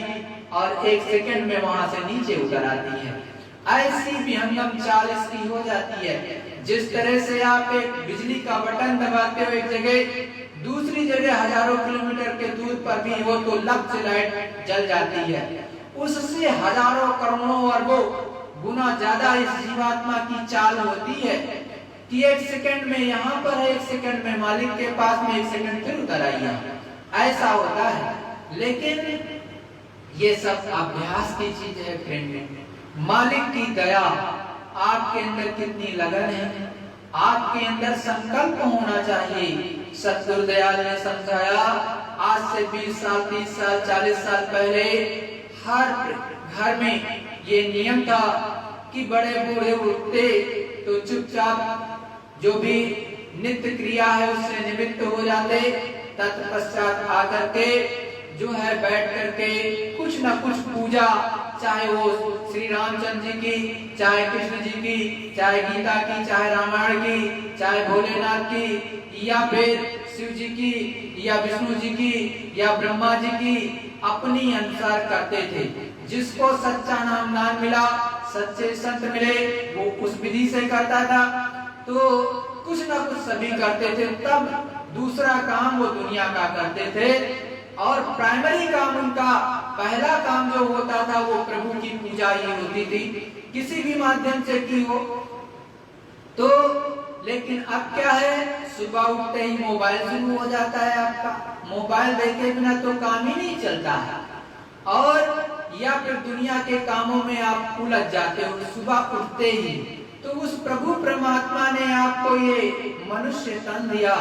और एक सेकंड में वहां से नीचे उतर आती है। ऐसी विहंगम चाल इसकी हो जाती है। जिस तरह से आप एक बिजली का बटन दबाते हो एक जगह, दूसरी जगह हजारों किलोमीटर के दूर पर भी हो तो लब से लाइट जल जाती है। उससे हजारों करोड़ों अरबों गुना ज्यादा इस जीवात्मा की चाल होती है कि एक सेकंड में यहाँ पर है, एक सेकंड में मालिक के पास में, एक सेकंड फिर उतर आइए, ऐसा होता है। लेकिन ये सब अभ्यास की चीज है फ्रेंड। मालिक की दया, आपके अंदर कितनी लगन है, आपके अंदर संकल्प होना चाहिए। सतगुरु दयाल ने समझाया, आज से 20 साल 30 साल 40 साल पहले हर घर में ये नियम था कि बड़े बूढ़े उठते तो चुपचाप जो भी नित्य क्रिया है उससे निमित्त हो जाते, तत्पश्चात आकर के जो है बैठ करके कुछ न कुछ पूजा, चाहे वो श्री रामचंद्र जी की, चाहे कृष्ण जी की, चाहे गीता की, चाहे रामायण की, चाहे भोलेनाथ की, या फिर शिव जी की, या विष्णु जी की, या ब्रह्मा जी की, अपनी अनुसार करते थे। जिसको सच्चा नाम दान मिला, सच्चे संत मिले, वो उस विधि से करता था। तो कुछ ना कुछ सभी करते थे। तब दूसरा काम वो दुनिया का करते थे और प्राइमरी काम उनका पहला काम जो होता था वो प्रभु की पूजा ही होती थी, किसी भी माध्यम से की हो। तो लेकिन अब क्या है, सुबह उठते ही मोबाइल शुरू हो जाता है आपका, मोबाइल देखे बिना तो काम ही नहीं चलता है, और या फिर दुनिया के कामों में आप उलझ जाते हो सुबह उठते ही। तो उस प्रभु परमात्मा ने आपको ये मनुष्य तन दिया,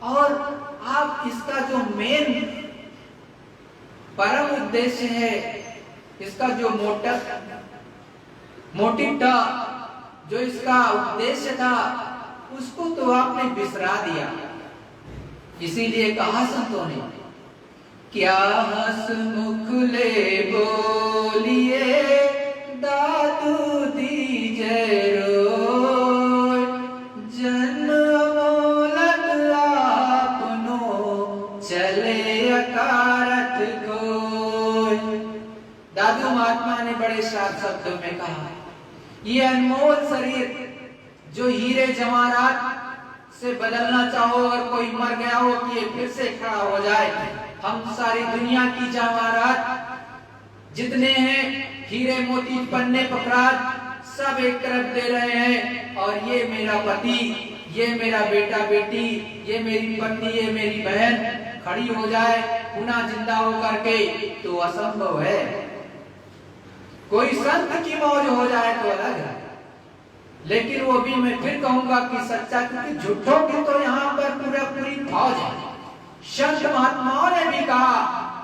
और आप इसका जो मेन परम उद्देश्य है, इसका जो मोटिव था, जो इसका उद्देश्य था, उसको तो आपने बिसरा दिया। इसीलिए कहा संतों ने, क्या हंसमुख ले बोलिए दादू दीजे रोय, जन्म मोलक आपनो चले अकारत कोय। दादू महात्मा ने बड़े साफ शब्दों में कहा, ये अनमोल शरीर जो हीरे जवाहरात से बदलना चाहो, और कोई मर गया हो कि ये फिर से खड़ा हो जाए, हम सारी दुनिया की जवाहरात जितने हैं, हीरे मोती पन्ने पखरात, सब एक तरफ दे रहे हैं, और ये मेरा पति, ये मेरा बेटा बेटी, ये मेरी पत्नी, ये मेरी बहन खड़ी हो जाए पुनः जिंदा होकर के, तो असंभव है। कोई संत की मौज हो जाए तो अलग है, लेकिन वो भी मैं फिर कहूंगा कि सच्चा, क्योंकि झूठों की तो यहाँ पर पूरी फौज है। संत महात्माओं ने भी कहा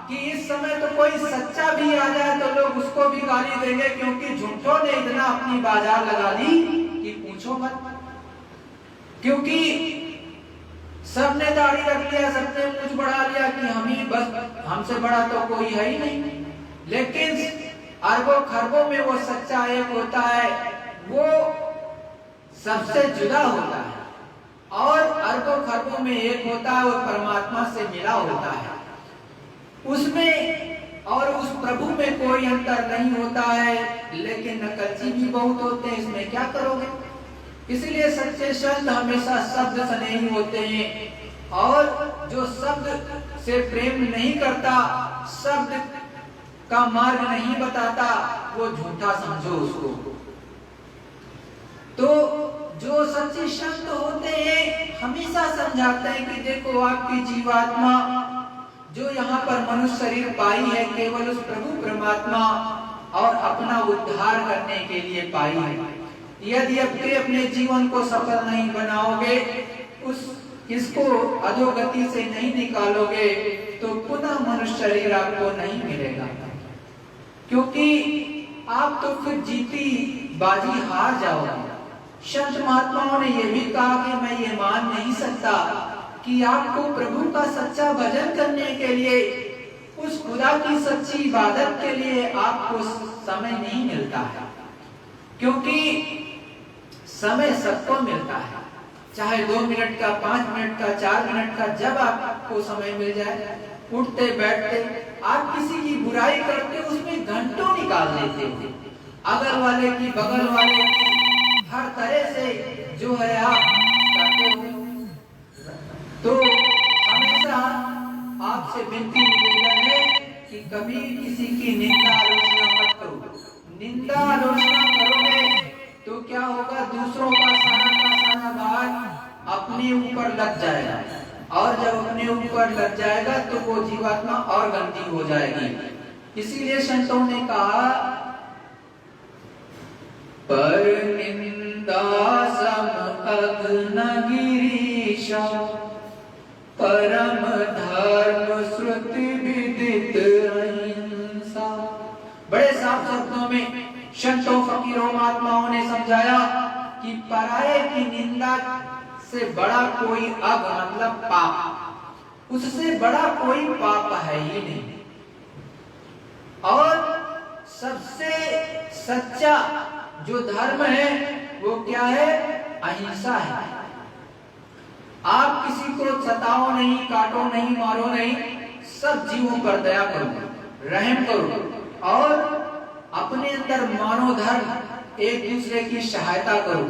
कि इस समय तो कोई सच्चा भी आ जाए तो लोग उसको भी गाली देंगे, क्योंकि झूठों ने इतना अपनी बाजार लगा दी कि पूछो मत। क्योंकि सबने दाढ़ी रख लिया, सबने मुझ बढ़ा लिया कि हम ही बस, हमसे बड़ा तो कोई है ही नहीं। लेकिन अरबों खरबों में वो सच्चा एक होता है, वो सबसे जुदा होता है, और अरबों खरबों में एक होता है, वो परमात्मा से मिला होता है। उसमें और उस प्रभु में कोई अंतर नहीं होता है, लेकिन नकलची भी बहुत होते हैं, इसमें क्या करोगे। इसलिए सच्चे संत हमेशा शब्द से नहीं होते हैं, और जो शब्द से प्रेम नहीं करता, शब्द का मार्ग नहीं बताता, वो झूठा समझो उसको। तो जो सच्चे संत होते हैं हमेशा समझाते हैं कि देखो, आपकी जीवात्मा जो यहाँ पर मनुष्य शरीर पाई है, केवल उस प्रभु परमात्मा और अपना उद्धार करने के लिए पाई है। यदि अपने जीवन को सफल नहीं बनाओगे, इसको अधोगति से नहीं निकालोगे, तो पुनः मनुष्य शरीर आपको नहीं मिलेगा, क्योंकि आप तो फिर जीती बाजी हार जाओगे। संत महात्माओं ने यह भी कहा कि मैं ये मान नहीं सकता कि आपको प्रभु का सच्चा भजन करने के लिए, उस खुदा की सच्ची इबादत के लिए आपको समय नहीं मिलता है, क्योंकि समय सबको मिलता है, चाहे 2 मिनट का, 5 मिनट का, 4 मिनट का, जब आपको समय मिल जाए, उठते बैठते आप किसी की बुराई करते, उसमें घंटों निकाल लेते हो, अगल वाले की, बगल वाले की, हर तरह से जो है आप करते हो। तो हमेशा आपसे विनती निवेदन है कि कभी किसी की निंदा आलोचना मत करो। निंदा आलोचना करोगे तो क्या होगा, दूसरों का सारा भार अपने ऊपर लग जाएगा, और जब अपने ऊपर लग जाएगा तो वो जीवात्मा और गंदी हो जाएगी। इसीलिए संतों ने कहा, पर निंदा सम अग्न गिरीशा, परम धर्म श्रुति विदित अहिंसा। बड़े साफ शब्दों में संतों, फकीरों, महात्माओं ने समझाया कि पराये की निंदा से बड़ा कोई अग मतलब पाप, उससे बड़ा कोई पाप है ही नहीं। और सबसे सच्चा जो धर्म है वो क्या है, अहिंसा है। आप किसी को सताओ नहीं, काटो नहीं, मारो नहीं, सब जीवों पर दया करो, रहम करो, और अपने अंदर मानो धर्म, एक दूसरे की सहायता करो,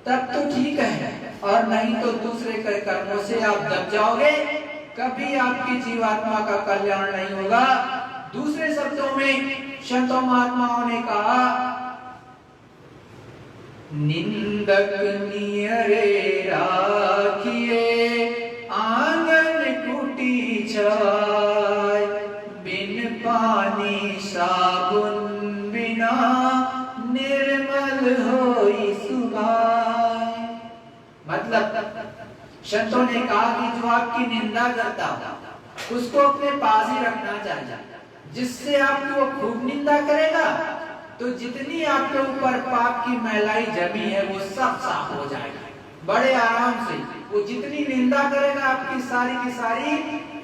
तब तो ठीक है, और नहीं तो दूसरे के कर्मों से आप दब जाओगे कभी आपकी जीवात्मा का कल्याण नहीं होगा। दूसरे शब्दों में संतों महात्माओं ने कहा, निंदक नियरे राखिए आंगन कुटी छाय, बिन पानी साबुन बिना निर्मल होई सुभाय। मतलब संतों ने कहा कि जो आपकी निंदा करता उसको अपने पास ही रखना चाहिए। जिससे आपकी वो खूब निंदा करेगा तो जितनी आपके ऊपर पाप की मैलाई जमी है वो सब साफ हो जाएगा बड़े आराम से। वो जितनी निंदा करेगा आपकी सारी की सारी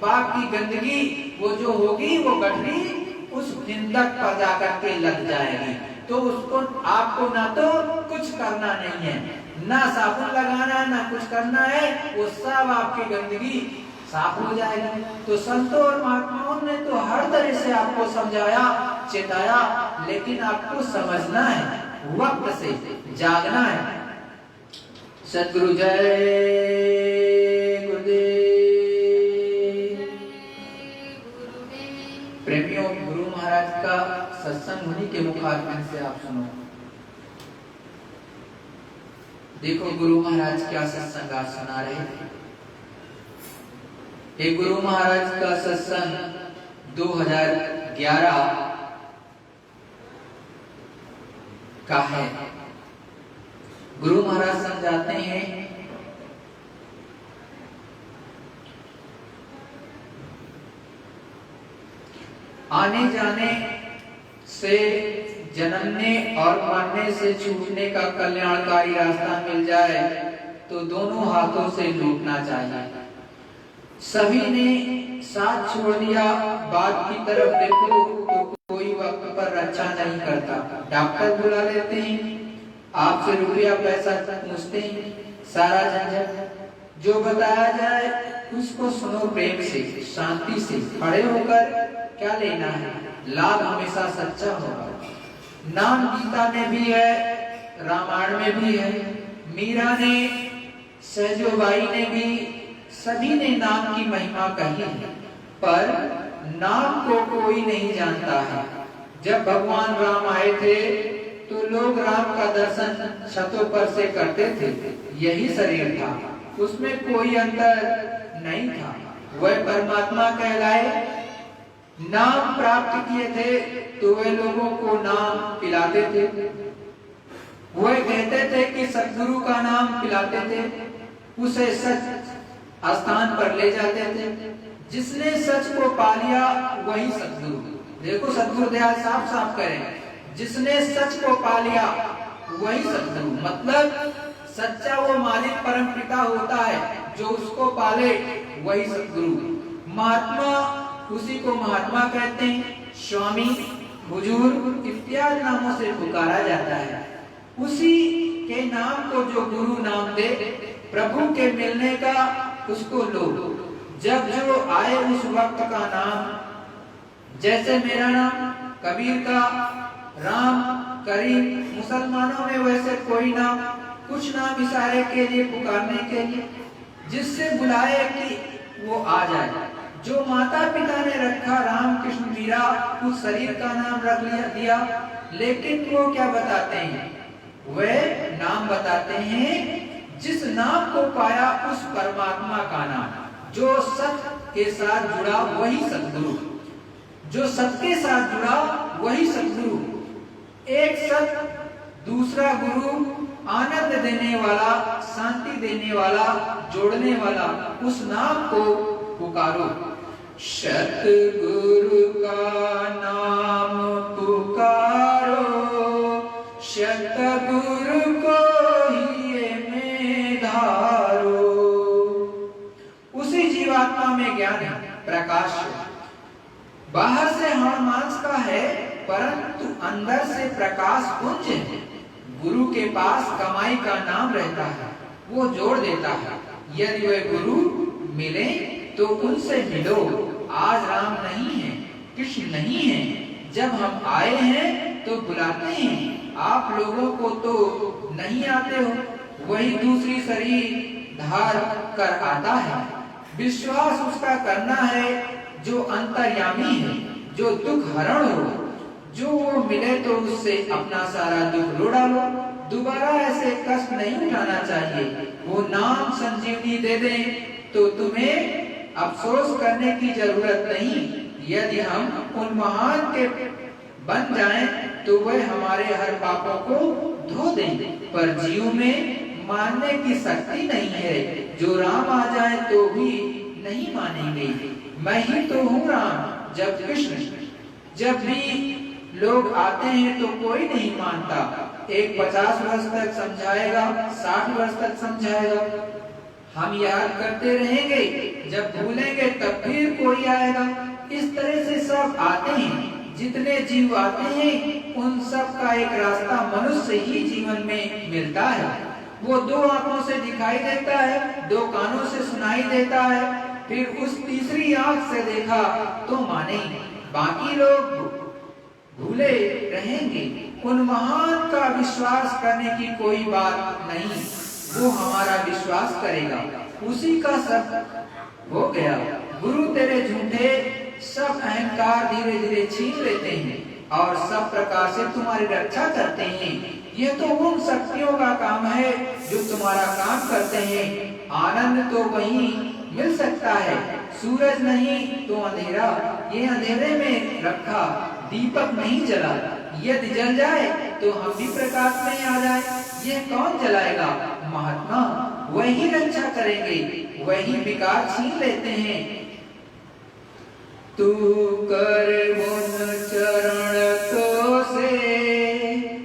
पाप की गंदगी वो जो होगी वो गठरी उस निंदक पर जाकर के लग जाएगी। तो उसको आपको ना तो कुछ करना नहीं है, ना साबुन लगाना, ना कुछ करना है, वो सब आपकी गंदगी साफ हो जाएगी। तो संतों और महात्माओं ने तो हर तरह से आपको समझाया, चेताया, लेकिन आपको समझना है, वक्त से जागना है। सद्गुरु जय गुरुदेव। प्रेमियों, गुरु महाराज का सत्संग उन्हीं के मुखारबिंद से आप सुनो। देखो गुरु महाराज क्या सत्संग आज सुना रहे थे। एक गुरु महाराज का सत्संग 2011 का है। गुरु महाराज समझाते हैं आने जाने से, जन्मने और मरने से छूटने का कल्याणकारी रास्ता मिल जाए तो दोनों हाथों से लूटना चाहिए। सभी ने साथ छोड़ दिया, बात की तरफ देखो तो कोई वक्त पर रक्षा नहीं करता। डॉक्टर बुला लेते हैं, आपसे रुपया पैसा पूछते हैं, सारा झंझट। जो बताया जाए उसको सुनो प्रेम से, शांति से, खड़े होकर क्या लेना है। लाभ हमेशा सच्चा होगा। नाम गीता में भी है, रामायण में भी है, मीरा ने, सहजोबाई ने भी, सभी ने नाम की महिमा कही है। पर नाम को कोई नहीं जानता है। जब भगवान राम आए थे तो लोग राम का दर्शन छतों पर से करते थे। यही शरीर था, उसमें कोई अंतर नहीं था। वह परमात्मा कहलाए। नाम प्राप्त किए थे तो वे लोगों को नाम पिलाते थे। वह कहते थे कि सद्गुरु का नाम पिलाते थे, उसे सच स्थान पर ले जाते थे। जिसने सच को पा लिया वही सद्गुरु। देखो सद्गुरु दयाल साफ साफ करें, जिसने सच को पा लिया वही सद्गुरु। मतलब सच्चा वो मालिक परम पिता होता है, जो उसको पाले वही सद्गुरु। महात्मा, उसी को महात्मा कहते हैं। स्वामी, हुजूर इत्यादि नामों से पुकारा जाता है। उसी के नाम को जो गुरु नाम दे, प्रभु के मिलने का उसको लो। जब जो आए उस वक्त का नाम, जैसे मेरा नाम कबीर का, राम, करीम, मुसलमानों में वैसे कोई नाम, कुछ नाम इशारे के लिए, पुकारने के लिए, जिससे बुलाए कि वो आ जाए। जो माता पिता ने रखा राम कृष्ण मीरा, उस शरीर का नाम रख दिया, लेकिन वो क्या बताते हैं? वे नाम बताते हैं जिस नाम को पाया उस परमात्मा का नाम। जो सत्य के साथ जुड़ा वही सद्गुरु, जो सत्य के साथ जुड़ा वही सद्गुरु। एक सत्य, दूसरा गुरु, आनंद देने वाला, शांति देने वाला, जोड़ने वाला, उस नाम को पुकारो। सतगुरु का नाम पुकारो, सतगुरु को ही में धारो। उसी जीवात्मा में ज्ञान है, प्रकाश है। बाहर से हण मांस का है, परंतु अंदर से प्रकाश पुंज है। गुरु के पास कमाई का नाम रहता है, वो जोड़ देता है। यदि वे गुरु मिले तो उनसे मिलो। आज राम नहीं है, कृष्ण नहीं है, जब हम आए हैं तो बुलाते हैं। आप लोगों को तो नहीं आते हो, वही दूसरी शरीर धार कर आता है। विश्वास उसका करना है जो अंतर्यामी है, जो दुख हरण हो, जो वो मिले तो उससे अपना सारा दुख लो डालो। दोबारा ऐसे कष्ट नहीं उठाना चाहिए। वो नाम संजीवनी दे दे तो तुम्हें अफसोस करने की जरूरत नहीं। यदि हम उन महान के बन जाएं तो वह हमारे हर पापों को धो देंगे, पर जीव में मानने की शक्ति नहीं है। जो राम आ जाए तो भी नहीं मानेंगे। मैं ही तो हूँ राम। जब कृष्ण जब भी लोग आते हैं तो कोई नहीं मानता। एक 50 वर्ष तक समझाएगा, 60 वर्ष तक समझाएगा, हम याद करते रहेंगे, जब भूलेंगे तब फिर कोई आएगा। इस तरह से सब आते हैं। जितने जीव आते हैं उन सब का एक रास्ता मनुष्य ही जीवन में मिलता है। वो 2 आंखों से दिखाई देता है, 2 कानों से सुनाई देता है, फिर उस तीसरी आंख से देखा तो माने। बाकी लोग भूले रहेंगे। उन महान का विश्वास करने की कोई बात नहीं। वो हमारा विश्वास करेगा, उसी का सब हो गया। गुरु तेरे झूठे सब अहंकार धीरे धीरे छीन लेते हैं और सब प्रकार से तुम्हारी रक्षा करते हैं। ये तो उन शक्तियों का काम है जो तुम्हारा काम करते हैं। आनंद तो वहीं मिल सकता है, सूरज नहीं तो अंधेरा। ये अंधेरे में रखा दीपक नहीं जला। यदि जल जाए तो हम भी प्रकाश में आ जाए। ये कौन जलाएगा? महात्मा वही रक्षा करेंगे, वही विकार छीन लेते हैं। तू कर उन चरण तो से,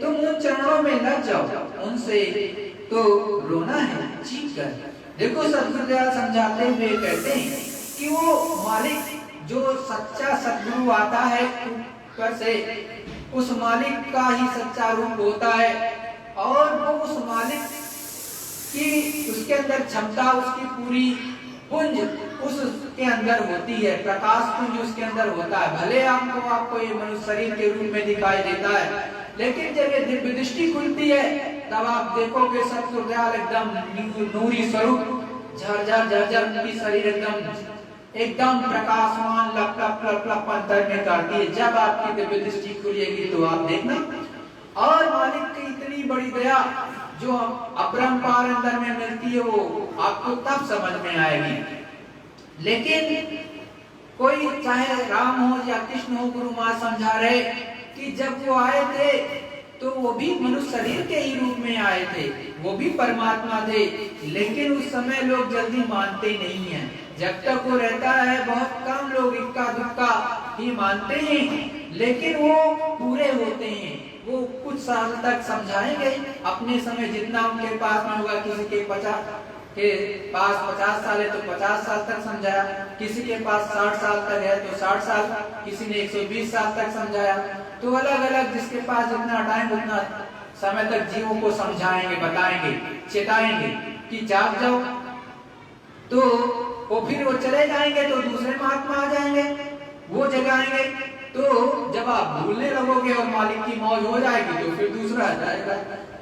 तुम उन चरणों में लग जाओ, उनसे तो रोना है चीख कर। देखो सतगुरुदेव समझाते हुए कहते हैं कि वो मालिक जो सच्चा सतगुरु आता है ऊपर से, उस मालिक का ही सच्चा रूप होता है। और वो उस मालिक की उसके अंदर क्षमता, उसकी पूरी पुंज उसके अंदर होती है, प्रकाश पुंज उसके अंदर होता है। भले आपको ये मनुष्य शरीर के रूप में दिखाई देता है, लेकिन जब ये दिव्य दृष्टि खुलती है तब आप देखोगे सतगुरुदयाल एकदम नूरी स्वरूप, झरझर झरझर उनकी शरीर एकदम प्रकाशमान लप लप लप लप अंतर में करती है। जब आपकी दिव्य दृष्टि खुलेगी तो आप देखना। और मालिक की इतनी बड़ी दया जो अपरंपार अंदर में मिलती है वो आपको तब समझ में आएगी। लेकिन कोई चाहे राम हो या कृष्ण हो, गुरु माँ समझा रहे कि जब वो आए थे तो वो भी मनुष्य शरीर के ही रूप में आए थे, वो भी परमात्मा थे। लेकिन उस समय लोग जल्दी मानते नहीं हैं। जब तक वो रहता है बहुत कम लोग इक्का दुक्का ही मानते हैं, लेकिन वो पूरे होते हैं। वो कुछ साल तक समझाएंगे, अपने समय जितना उनके पास में होगा। किसी के पास 50 साल है तो 50 साल तक समझाया, किसी के पास 60 साल तक है तो 60 साल, किसी ने 120 साल तक समझाया। तो अलग अलग जिसके पास जितना टाइम उतना समय तक जीवों को समझाएंगे, बताएंगे, चेताएंगे कि जाग जाओ। तो वो फिर वो चले जाएंगे तो दूसरे महात्मा आ जाएंगे, वो जगाएंगे। तो जब आप भूलने लगोगे और मालिक की मौज हो जाएगी तो फिर दूसरा आ जाएगा।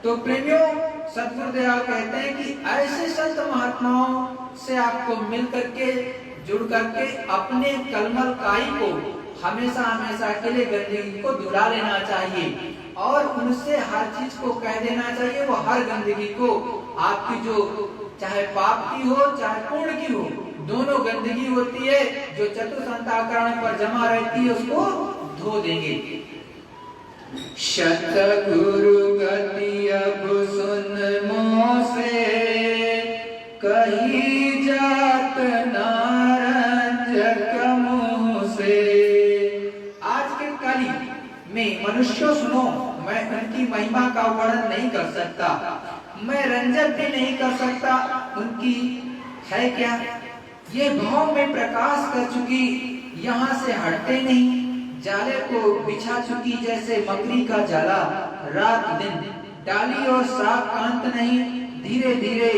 तो प्रेमियों, सतगुरुदेव कहते हैं कि ऐसे संत महात्माओं से आपको मिल करके, जुड़ करके अपने कलमल काई को हमेशा हमेशा के लिए गंदगी को धुला लेना चाहिए और उनसे हर चीज को कह देना चाहिए। वो हर गंदगी को, आपकी जो चाहे पाप की हो चाहे पुण्य की हो, दोनों गंदगी होती है जो चतुर्संताकरण पर जमा रहती है, उसको धो देंगे। सतगुरु गति अब सुन मोसे, कही जात नारंजक मुँह से। आज के कली में मनुष्यों सुनो, मैं उनकी महिमा का वर्णन नहीं कर सकता, मैं रंजक भी नहीं कर सकता। उनकी है क्या, ये भाव में प्रकाश कर चुकी, यहाँ से हटते नहीं। जाले को बिछा चुकी जैसे मकड़ी का जाला, रात दिन डाली और साफ कांत नहीं। धीरे धीरे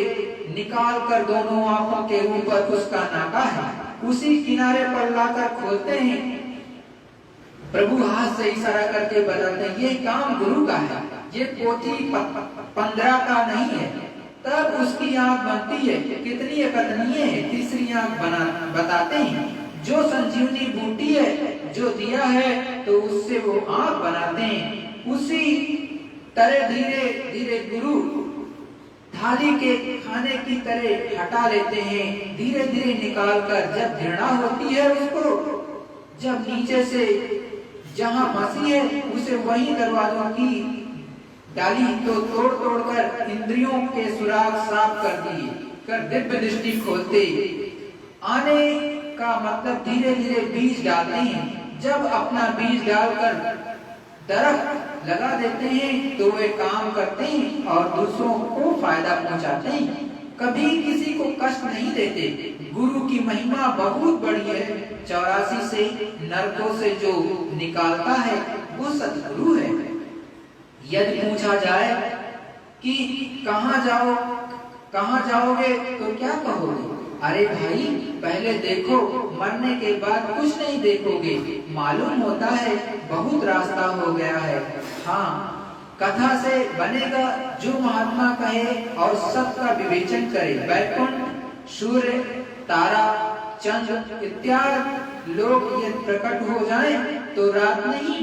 निकाल कर दोनों आंखों के ऊपर उसका नाका है, उसी किनारे पर लाकर खोलते हैं। प्रभु हाथ से इशारा करके बताते हैं ये काम गुरु का है, ये पोथी 15 का नहीं है। तब उसकी आंख बनती है। कितनी अकथनीय है, तीसरी आंख बताते हैं। जो संजीवनी बूटी है, जो दिया है, तो उससे वो आंख बनाते हैं। उसी तरह धीरे धीरे गुरु थाली के खाने की तरह हटा लेते हैं, धीरे धीरे निकाल कर। जब घृणा होती है उसको, जब नीचे से जहां फंसी है उसे वही दरवाजों की डाली तो तोड़ तोड़ कर इंद्रियों के सुराग साफ कर दिए, कर दिव्य दृष्टि खोलते। आने का मतलब धीरे धीरे बीज डालते हैं। जब अपना बीज डालकर दरख्त लगा देते हैं तो वे काम करते हैं और दूसरों को फायदा पहुंचाते हैं। कभी किसी को कष्ट नहीं देते। गुरु की महिमा बहुत बड़ी है। 84 से नरकों से जो निकालता है वो सतगुरु है। यदि पूछा जाए कि कहाँ जाओगे तो क्या कहोगे? अरे भाई, पहले देखो, मरने के बाद कुछ नहीं देखोगे। मालूम होता है बहुत रास्ता हो गया है। हाँ, कथा से बनेगा जो महात्मा कहे और सबका विवेचन करे। वैकुंठ, सूर्य, तारा, चंद्र इत्यादि लोग ये प्रकट हो जाएं तो रात नहीं,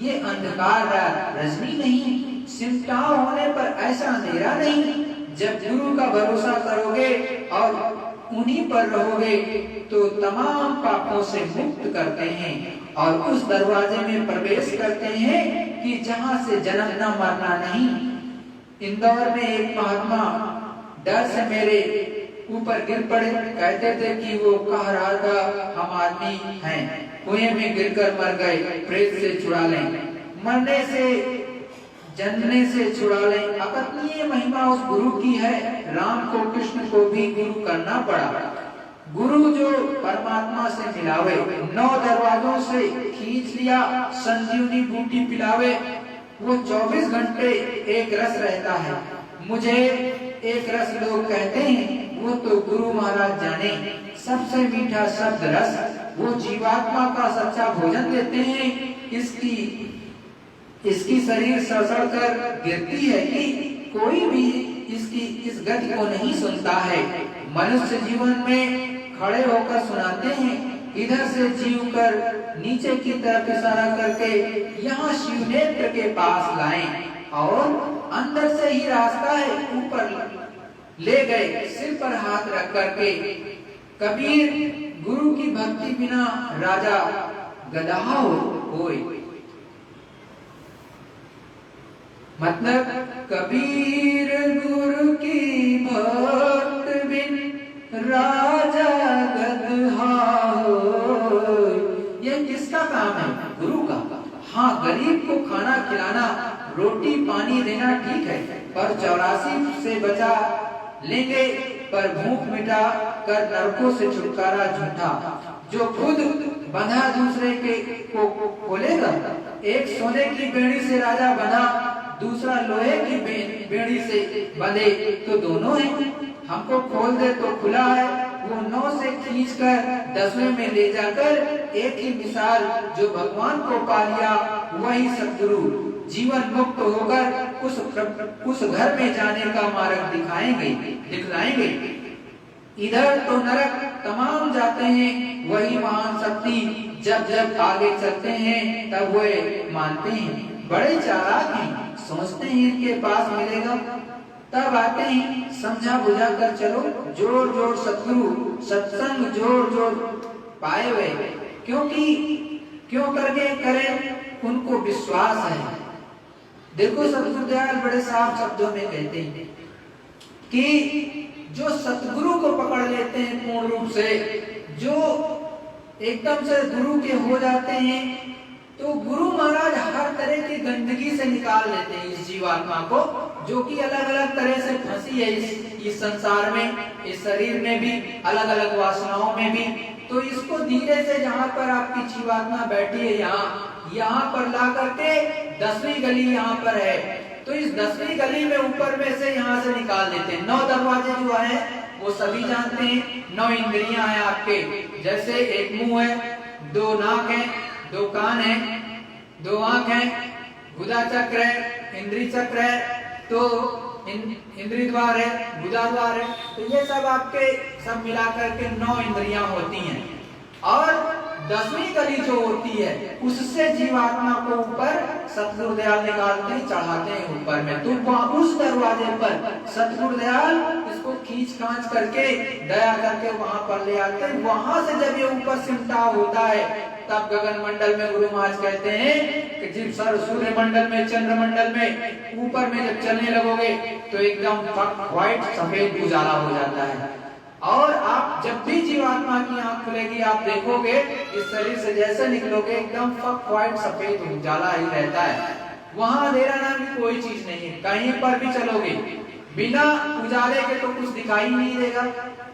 ये अंधकार रात, रजनी नहीं, सिमटाव होने पर ऐसा अंधेरा नहीं। जब गुरु का भरोसा करोगे और उन्हीं पर रहोगे तो तमाम पापों से मुक्त करते हैं और उस दरवाजे में प्रवेश करते हैं कि जहां से जन्मना मरना नहीं। इंदौर में एक महात्मा डर से मेरे ऊपर गिर पड़े। कहते थे कि वो कह रहा था हम आदमी हैं, कुएं में गिरकर मर गए, प्रेत से छुड़ा लें, मरने से जन्मने से छुड़ा लें। अकथनीय महिमा उस गुरु की है। राम को, कृष्ण को भी गुरु करना पड़ा। गुरु जो परमात्मा से मिलावे, 9 दरवाजों से खींच लिया, संजीवनी बूटी पिलावे। वो 24 घंटे एक रस रहता है। मुझे एक रस लोग कहते हैं, वो तो गुरु महाराज जाने। सबसे मीठा शब्द रस, वो जीवात्मा का सच्चा भोजन देते हैं। इसकी शरीर सड़सड़ कर गिरती है कि कोई भी इसकी इस गति को नहीं सुनता है। मनुष्य जीवन में खड़े होकर सुनाते हैं, इधर से जीव कर नीचे की तरफ इशारा करके यहाँ शिव नेत्र के पास लाएं और अंदर से ही रास्ता है, ऊपर ले गए सिर पर हाथ रख करके। कबीर गुरु की भक्ति बिना राजा गदहा होए। मतलब कबीर गुरु की भक्त बिन राजा गदहा होए। ये किसका काम है? गुरु का। हाँ, गरीब को खाना खिलाना, रोटी पानी देना ठीक है, पर 84 से बचा लेंगे, पर भूख मिटा कर नरकों से छुटकारा झूठा। जो खुद बंधा दूसरे के को खोलेगा। एक सोने की बेड़ी से राजा बना, दूसरा लोहे की बेड़ी से बंधे तो दोनों हैं। हमको खोल दे तो खुला है, वो 9 से खींचकर 10वें में ले जाकर एक ही मिसाल, जो भगवान को पा लिया वही सद्गुरु जीवन मुक्त होकर उस घर में जाने का मार्ग दिखलाएंगे। इधर तो नरक तमाम जाते हैं, वही महान शक्ति जब जब आगे चलते हैं तब वे मानते हैं। बड़े चालाक हैं, सोचते हैं इनके पास मिलेगा, तब आते हैं। समझा बुझा कर चलो, जोर जोर सतगुरु सत्संग जोर जोर पाए हुए, क्योंकि क्यों करके करें, उनको विश्वास है। देखो सतगुरु दयाल बड़े साफ शब्दों में कहते हैं कि जो सतगुरु को पकड़ लेते हैं पूर्ण रूप से, जो एकदम से गुरु के हो जाते हैं, तो गुरु महाराज हर तरह की गंदगी से निकाल लेते हैं इस जीवात्मा को, जो कि अलग अलग तरह से फंसी है इस संसार में, इस शरीर में भी, अलग अलग वासनाओं में भी। तो इसको धीरे से, जहाँ पर आपकी जीवात्मा बैठी है, यहाँ पर ला करके 10वीं गली यहाँ पर है, तो इस 10वीं गली में ऊपर में से यहाँ से निकाल देते हैं। 9 दरवाजे जो है वो सभी जानते हैं। 9 इंद्रियां हैं आपके, जैसे एक मुंह है, 2 नाक है, 2 कान है, 2 आंख है, गुदा चक्र है, इंद्री चक्र है। तो इंद्रिय द्वार है, भुजा द्वार है, तो ये सब आपके सब मिलाकर के 9 इंद्रियां होती हैं। और 10वीं कली जो होती है उससे जीवात्मा को ऊपर सतगुरु दयाल निकालते हैं, चढ़ाते हैं ऊपर में। तो वहां उस दरवाजे पर सतगुरु दयाल इसको खींच खांच करके दया करके वहां पर ले आते हैं। वहां से जब ये ऊपर सिमटाव होता है तब गगन मंडल में गुरु महाराज कहते हैं कि जब सर सूर्य मंडल में, चंद्र मंडल में ऊपर में जब चलने लगोगे तो एकदम व्हाइट सफेद उजाला हो जाता है। और आप जब भी जीवात्मा की आंख खुलेगी आप देखोगे इस शरीर से जैसे निकलोगे एकदम व्हाइट सफेद उजाला ही रहता है। वहां अंधेरा नाम की कोई चीज नहीं है। कहीं पर भी चलोगे बिना उजाले के तो कुछ दिखाई नहीं देगा,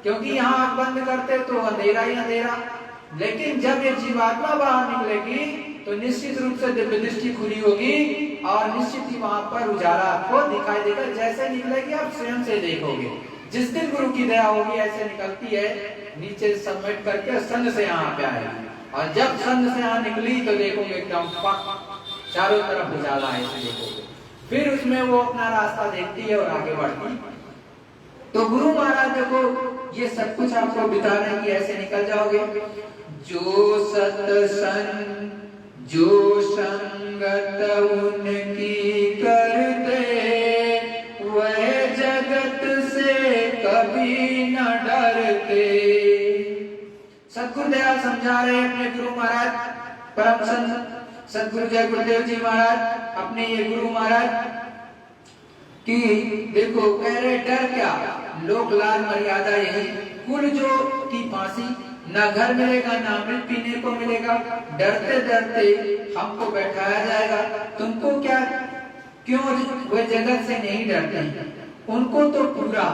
क्योंकि यहाँ आंख बंद करते तो अंधेरा ही अंधेरा। लेकिन जब ये जीवात्मा बाहर निकलेगी तो निश्चित रूप से दिव्य दृष्टि खुली होगी और निश्चित ही वहां पर उजाला आपको दिखाई देगा। जैसे निकलेगी आप स्वयं से देखोगे। जिस दिन गुरु की दया होगी ऐसे निकलती है नीचे सबमिट करके संग से यहाँ पे आएगी। और जब संग से यहाँ निकली तो देखोगे एकदम चारों तरफ उजाला है, देखोगे। फिर उसमें वो अपना रास्ता देखती है और आगे बढ़ती। तो गुरु महाराज देखो ये सब कुछ आपको बता रहे हैं कि ऐसे निकल जाओगे। जो सत्संग जो संगत उनकी करते वह जगत से कभी न डरते। सतगुरु दयाल समझा रहे हैं अपने गुरु महाराज परम संत सतगुरु जय गुरुदेव जी महाराज अपने ये गुरु महाराज कि देखो कह रहे डर क्या, लोक लाज मर्यादा यही, कुल जो की फांसी, ना घर मिलेगा ना अमृत पीने को मिलेगा, डरते डरते हमको बैठाया जाएगा। तुमको क्या, क्यों वे जगत से नहीं डरते? उनको तो पूरा,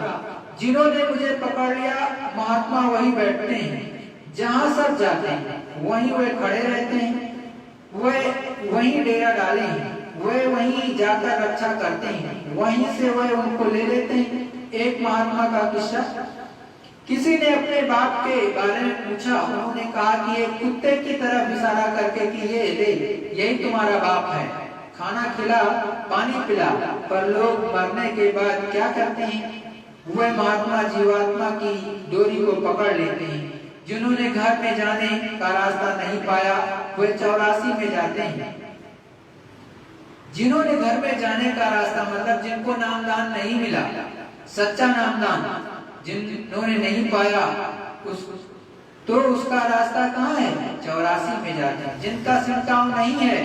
जिन्होंने मुझे पकड़ लिया महात्मा वही बैठते हैं, जहाँ सब जाते हैं वहीं वे खड़े रहते हैं, वे वहीं डेरा डाले हैं, वे वहीं जाकर रक्षा करते हैं, वहीं से वे उनको ले लेते हैं। एक महात्मा का किस्सा, किसी ने अपने बाप के बारे में पूछा, उन्होंने कहा कि एक कुत्ते की तरफ इशारा करके कि ये ले, यही तुम्हारा बाप है, खाना खिला पानी पिला। पर लोग मरने के बाद क्या करते हैं, वह महात्मा जीवात्मा की डोरी को पकड़ लेते हैं। जिन्होंने घर में जाने का रास्ता नहीं पाया वे 84 में जाते हैं। जिन्होंने घर में जाने का रास्ता मतलब जिनको नामदान नहीं मिला, सच्चा नामदान जिन्होंने नहीं पाया तो उसका रास्ता कहाँ है, 84 में जाते हैं। जिनका सिमटाव नहीं है,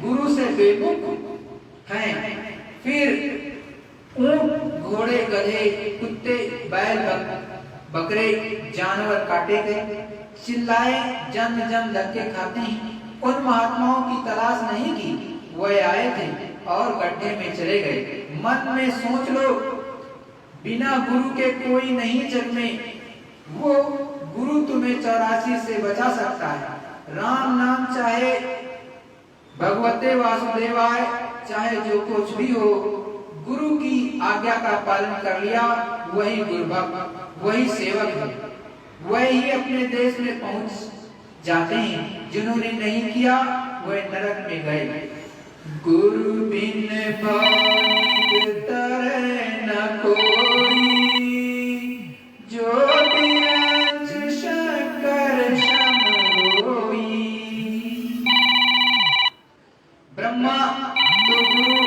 गुरु से बेमुख हैं, फिर ऊंट घोड़े गधे कुत्ते बैल बकरे जानवर काटे गए, चिल्लाए जन जन धक्के खाते हैं। उन महात्माओं की तलाश नहीं की, वह आए थे और गड्ढे में चले गए। मन में सोच लो बिना गुरु के कोई नहीं जग में, वो गुरु तुम्हें 84 से बचा सकता है। राम नाम चाहे भगवते वासुदेवाय चाहे जो कुछ भी हो, गुरु की आज्ञा का पालन कर लिया वही गुरुभक्त, वही सेवक है, वही अपने देश में पहुंच जाते हैं। जिन्होंने नहीं किया वह नरक में गए। गुरु बिन भाग तरह न कोई, जो बिरंज शंकर सम होई। ब्रह्मा तो गुरु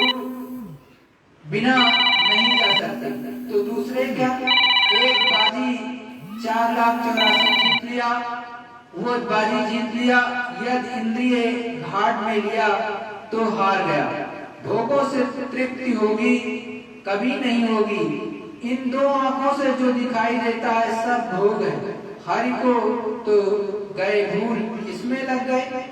बिना नहीं जा सकते, तो दूसरे क्या, एक बाजी 4,84,000 जीत लिया, वो बाजी जीत लिया, यद इंद्रिय घाट में लिया तो हार गया। भोगों से तृप्ति होगी कभी नहीं होगी। इन दो आंखों से जो दिखाई देता है सब भोग है, हरि को तो गए भूल, इसमें लग गए।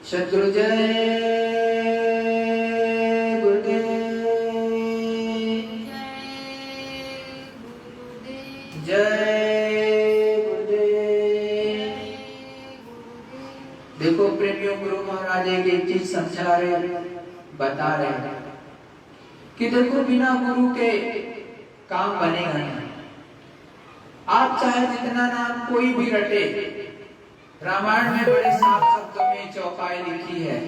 सतगुरु जय गुरुदेव, जय गुरुदेव। देखो प्रेमियों, गुरु महाराज एक चीज समझा रहे, बता रहे कि देखो बिना गुरु के काम बनेगा नहीं। आप चाहे जितना नाम कोई भी रटे, रामायण में बड़े साफ शब्दों में चौपाई लिखी है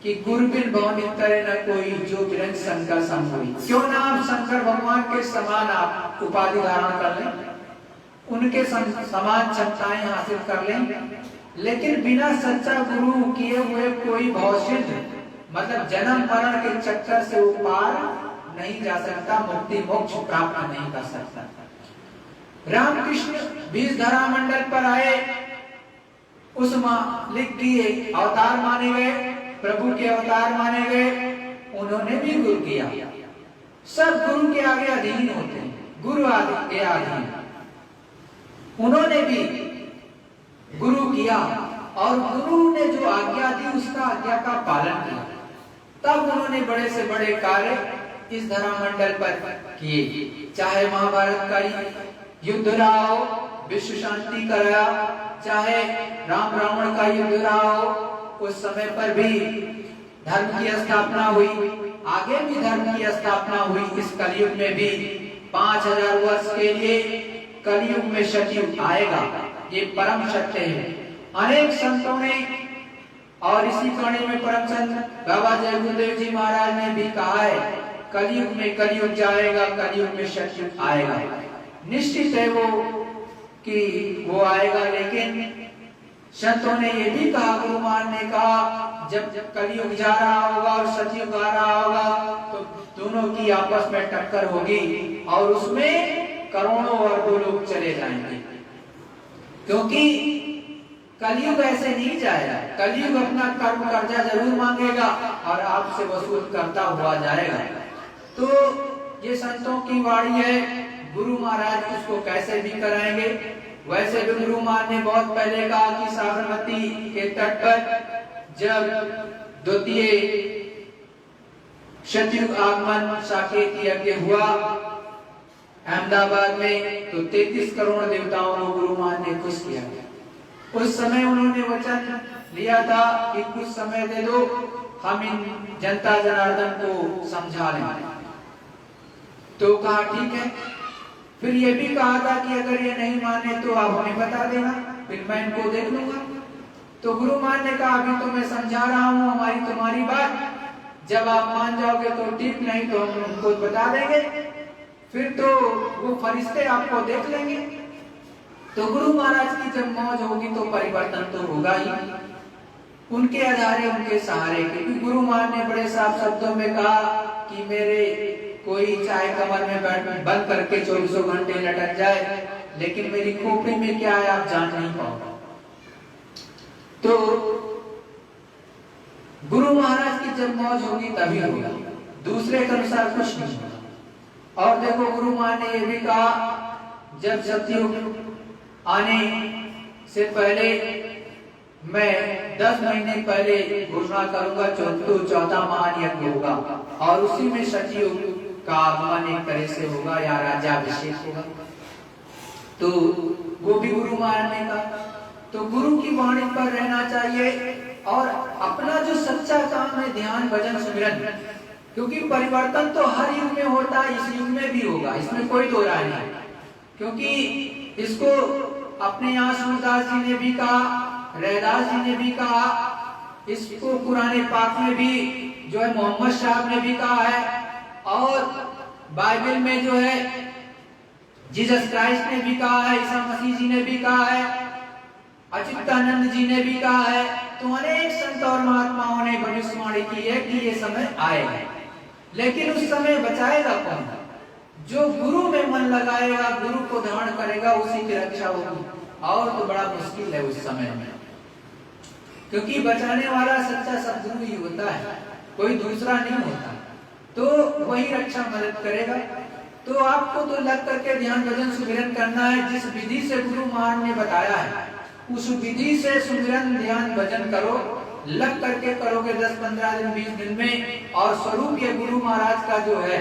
कि गुरु बिन भवन करे न कोई जो बिरन शंकर सम होई। क्यों ना आप शंकर भगवान के समान आप उपाधि धारण कर लें, उनके समान क्षमताएं हासिल कर लें, लेकिन बिना सच्चा गुरु किए हुए कोई भवसिद्ध मतलब जन्म मरण के चक्कर से वो पार नहीं जा सकता, मुक्ति मोक्ष प्राप्त नहीं कर सकता। रामकृष्ण बीज धरा मंडल पर आए, उस मालिक की अवतार माने गए, प्रभु के अवतार माने गए, उन्होंने भी गुरु किया। सब गुरु के आगे अधीन होते हैं, गुरु आदि के अधीन। उन्होंने भी गुरु किया और गुरु ने जो आज्ञा दी उसका आज्ञा का पालन किया, तब उन्होंने बड़े से बड़े कार्य इस धरा मंडल पर किए। चाहे महाभारत का युद्ध रहा हो, विश्व शांति कराया, चाहे राम रावण का युद्ध रहा हो, उस समय पर भी धर्म की स्थापना हुई, आगे भी धर्म की स्थापना हुई। इस कलयुग में भी 5000 वर्ष के लिए कलयुग में सतयुग आएगा, ये परम सत्य है। अनेक संतों ने और इसी कड़ी में परम संत बाबा जय गुरुदेव जी महाराज ने भी कहा है, कलयुग में कलयुग जाएगा, कलयुग में सतयुग आएगा। निश्चित है वो कि वो आएगा, लेकिन संतों ने ये भी कहा, गुरु महाराज ने कहा, जब कलयुग जा रहा होगा और सतयुग आ रहा होगा तो दोनों की आपस में टक्कर होगी और उसमें करोड़ों अरबों लोग चले जाएंगे, क्योंकि कलयुग ऐसे नहीं जाएगा। कलयुग अपना कर्म कर्जा जरूर मांगेगा और आपसे वसूल करता हुआ जाएगा। तो ये संतों की वाणी है, गुरु महाराज उसको कैसे भी कराएंगे। वैसे भी गुरु महाराज ने बहुत पहले कहा कि साबरमती के तट पर जब द्वितीय सतयुग आगमन साकेत यज्ञ हुआ अहमदाबाद में, तो 33 करोड़ देवताओं को गुरु महाराज ने खुश किया। उस समय उन्होंने वचन लिया था कि कुछ समय दे दो, हम इन जनता जनार्दन को समझा लें। तो कहा ठीक है। फिर ये भी कहा था कि अगर ये नहीं माने तो आप हमें बता देना, फिर मैं इनको देख लूंगा। तो गुरु महाराज ने कहा अभी तो मैं समझा रहा हूँ हमारी तुम्हारी बात, जब आप मान जाओगे तो ठीक, नहीं तो हम उनको बता देंगे, फिर तो वो फरिश्ते आपको देख लेंगे। तो गुरु महाराज की जब मौज होगी तो परिवर्तन तो होगा ही, उनके आधारे उनके सहारे। क्योंकि गुरु महाराज ने बड़े साफ शब्दों में कहा कि मेरे कोई चाहे कमर में बंद करके 24 घंटे लटक जाए, लेकिन मेरी खोपड़ी में क्या है आप जान नहीं पाओगे। तो गुरु महाराज की जब मौज होगी तभी होगा, दूसरे के अनुसार कुछ नहीं होगा। और देखो गुरु महाराज ने यह भी कहा, जब सतयुग आने से पहले मैं 10 महीने पहले घोषणा करूंगा, चौथा महान यज्ञ होगा और उसी में सतयुग का आगमन एक तरह से होगा या राज्याभिषेक होगा। तो वो भी गुरु महाराज ने कहा। तो गुरु की वाणी पर रहना चाहिए और अपना जो सच्चा काम है ध्यान भजन सुमिरन, क्योंकि परिवर्तन तो हर युग में होता है, इस युग में भी होगा, इसमें कोई दो राय नहीं। क्योंकि इसको अपने यहाँ सूरदास जी ने भी कहा, रैदास जी ने भी कहा, इसको पुराने पाक में भी जो है मोहम्मद साहब ने भी कहा है, और बाइबल में जो है जीसस क्राइस्ट ने भी कहा है, ईसा मसीह जी ने भी कहा है, अच्युतानंद जी ने भी कहा है। तो अनेक संत और महात्माओं ने भविष्यवाणी की है कि ये समय आएगा, लेकिन उस समय बचाएगा कौन? जो गुरु में मन लगाएगा, गुरु को धारण करेगा, उसी की रक्षा होगी। और तो बड़ा मुश्किल है उस समय में, क्योंकि बचाने वाला सच्चा सद्गुरु ही होता है, कोई दूसरा नहीं होता। तो वही रक्षा मदद करेगा। तो आपको तो लग करके ध्यान भजन सुमिरन करना है, जिस विधि से गुरु महाराज ने बताया है उस विधि से सुमिरन ध्यान भजन करो, लग करके करोगे 10-15 दिन 20 दिन में, और स्वरूप ये गुरु महाराज का जो है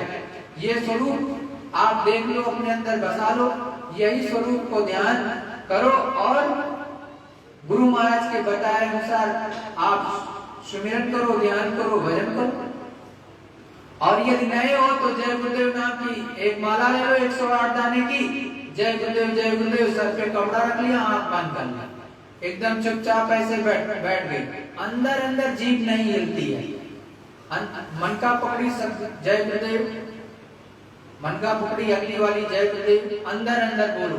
ये स्वरूप आप देख लो, अपने अंदर बसा लो, यही स्वरूप को ध्यान करो और गुरु महाराज के बताए अनुसार आप सुमिरन करो, ध्यान करो, भजन करो। और यदि नए हो तो जय गुरुदेव नाम की एक माला ले लो 108 दाने की, जय गुरुदेव सर पे कपड़ा रख लिया, आंख बंद कर लिया, एकदम चुपचाप ऐसे बैठ गए, अंदर अंदर जीभ नहीं हिलती है। मन का पकड़ी जय गुरुदेव, मन का पकड़ी अगली वाली जय गुरुदेव, अंदर अंदर बोलो,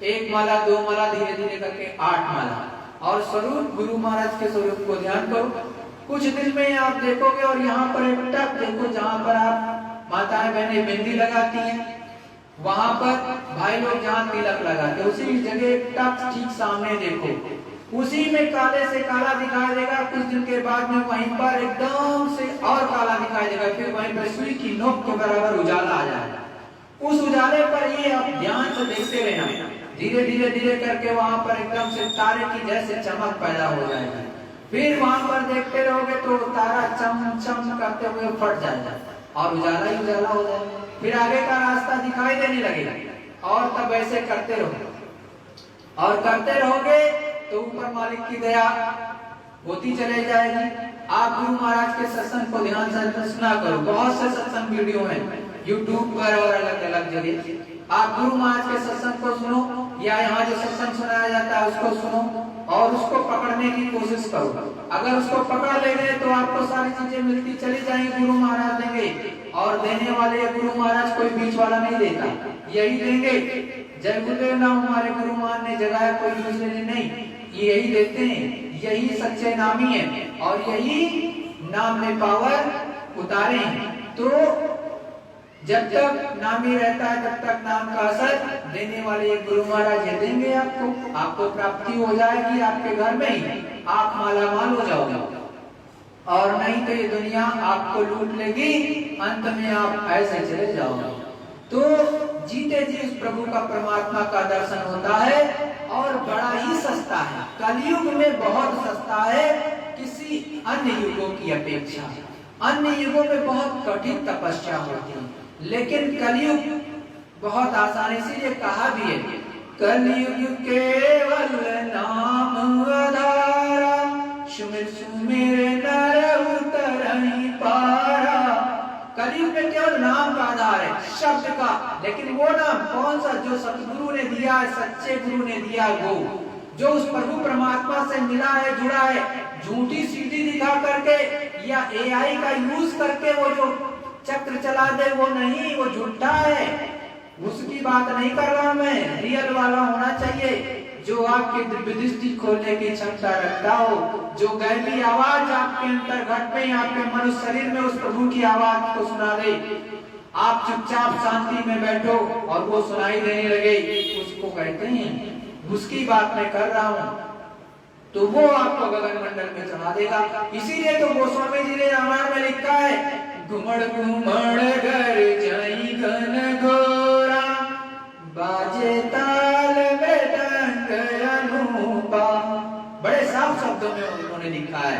1 माला 2 माला धीरे धीरे करके 8 माला, और स्वरूप गुरु महाराज के स्वरूप को ध्यान करो। कुछ दिन में आप देखोगे, और यहाँ पर एक टक देखो जहाँ पर आप माताएं बहनें बिंदी लगाती हैं, वहां पर भाई लोग जहाँ तिलक लगाते, उसी जगह एक टक ठीक सामने देखो, उसी में काले से काला दिखाई देगा। कुछ दिन के बाद में वहीं पर एकदम से और काला दिखाई देगा, फिर वहीं पर सुई की नोक के बराबर उजाला आ जाएगा। उस उजाले पर ये आप ध्यान से देखते रहना, धीरे धीरे धीरे करके वहां पर एकदम से तारे की जैसे चमक पैदा हो जाएगी। फिर वहां पर देखते रहोगे तो तारा चम चम करते हुए फट जाएगा और उजाला ही उजाला हो जाएगा। फिर आगे का रास्ता दिखाई देने लगेगा, और तब ऐसे करते रहो, और करते रहोगे तो ऊपर मालिक की दया होती चले जाएगी। आप गुरु महाराज के सत्संग को ध्यान से सुना करो, बहुत से सत्संग वीडियो हैं YouTube पर और अलग अलग जगह। आप गुरु महाराज के सत्संग को सुनो, या यहाँ जो सत्संग सुनाया जाता है उसको सुनो, और उसको पकड़ने की कोशिश करो। अगर उसको पकड़ ले गए तो आपको सारी चीजें मिलती चली जाएंगी, गुरु महाराज देंगे, और देने वाले गुरु महाराज कोई बीच वाला नहीं देता, यही देंगे। जय गुरुदेव नाम हमारे गुरु महाराज ने जगाया, कोई दूसरे ने नहीं, यही देते हैं, यही सच्चे नामी है, और यही नाम में पावर उतारे हैं। तो जब तक नामी रहता है तब तक नाम का असर देने वाले ये गुरु महाराज ये देंगे आपको प्राप्ति हो जाएगी आपके घर में ही, आप मालामाल हो जाओगे, और नहीं तो ये दुनिया आपको लूट लेगी, अंत में आप ऐसे चले जाओगे। तो जीते जी उस प्रभु का परमात्मा का दर्शन होता है, और बड़ा ही सस्ता है, कलयुग में बहुत सस्ता है किसी अन्य युगों की अपेक्षा। अन्य युगों में बहुत कठिन तपस्या होती है, लेकिन कलयुग बहुत आसानी से, ये कहा भी है, कलयुग केवल नाम आधारा, सुमिर सुमिर नर उतरहि पारा। कलयुग में केवल नाम का आधार है, शब्द का, लेकिन वो नाम कौन सा, जो सतगुरु ने दिया है, सच्चे गुरु ने दिया, वो जो उस प्रभु परमात्मा से मिला है, जुड़ा है। झूठी सीढ़ी दिखा करके या AI का यूज करके वो जो चक्र चला दे, वो नहीं, वो झूठा है, उसकी बात नहीं कर रहा मैं। रियल वाला होना चाहिए, जो आपकी दिव्य दृष्टि खोलने की क्षमता रखता हो, जो गैबी आवाज आपके अंतर्घट में, आपके मनुष्य शरीर में उस प्रभु की आवाज को सुना दे। आप चुपचाप शांति में बैठो और वो सुनाई देने लगे, उसको कहते हैं, उसकी बात मैं कर रहा हूँ, तो वो आपको गगन मंडल में चढ़ा देगा। इसीलिए तो गोस्वामी जी ने रामायण में लिखा है, घुमड़ घुमड़ घर जाई घन घोरा, बाजे ताल में डंक अनूपा। बड़े साफ शब्दों में उन्होंने लिखा है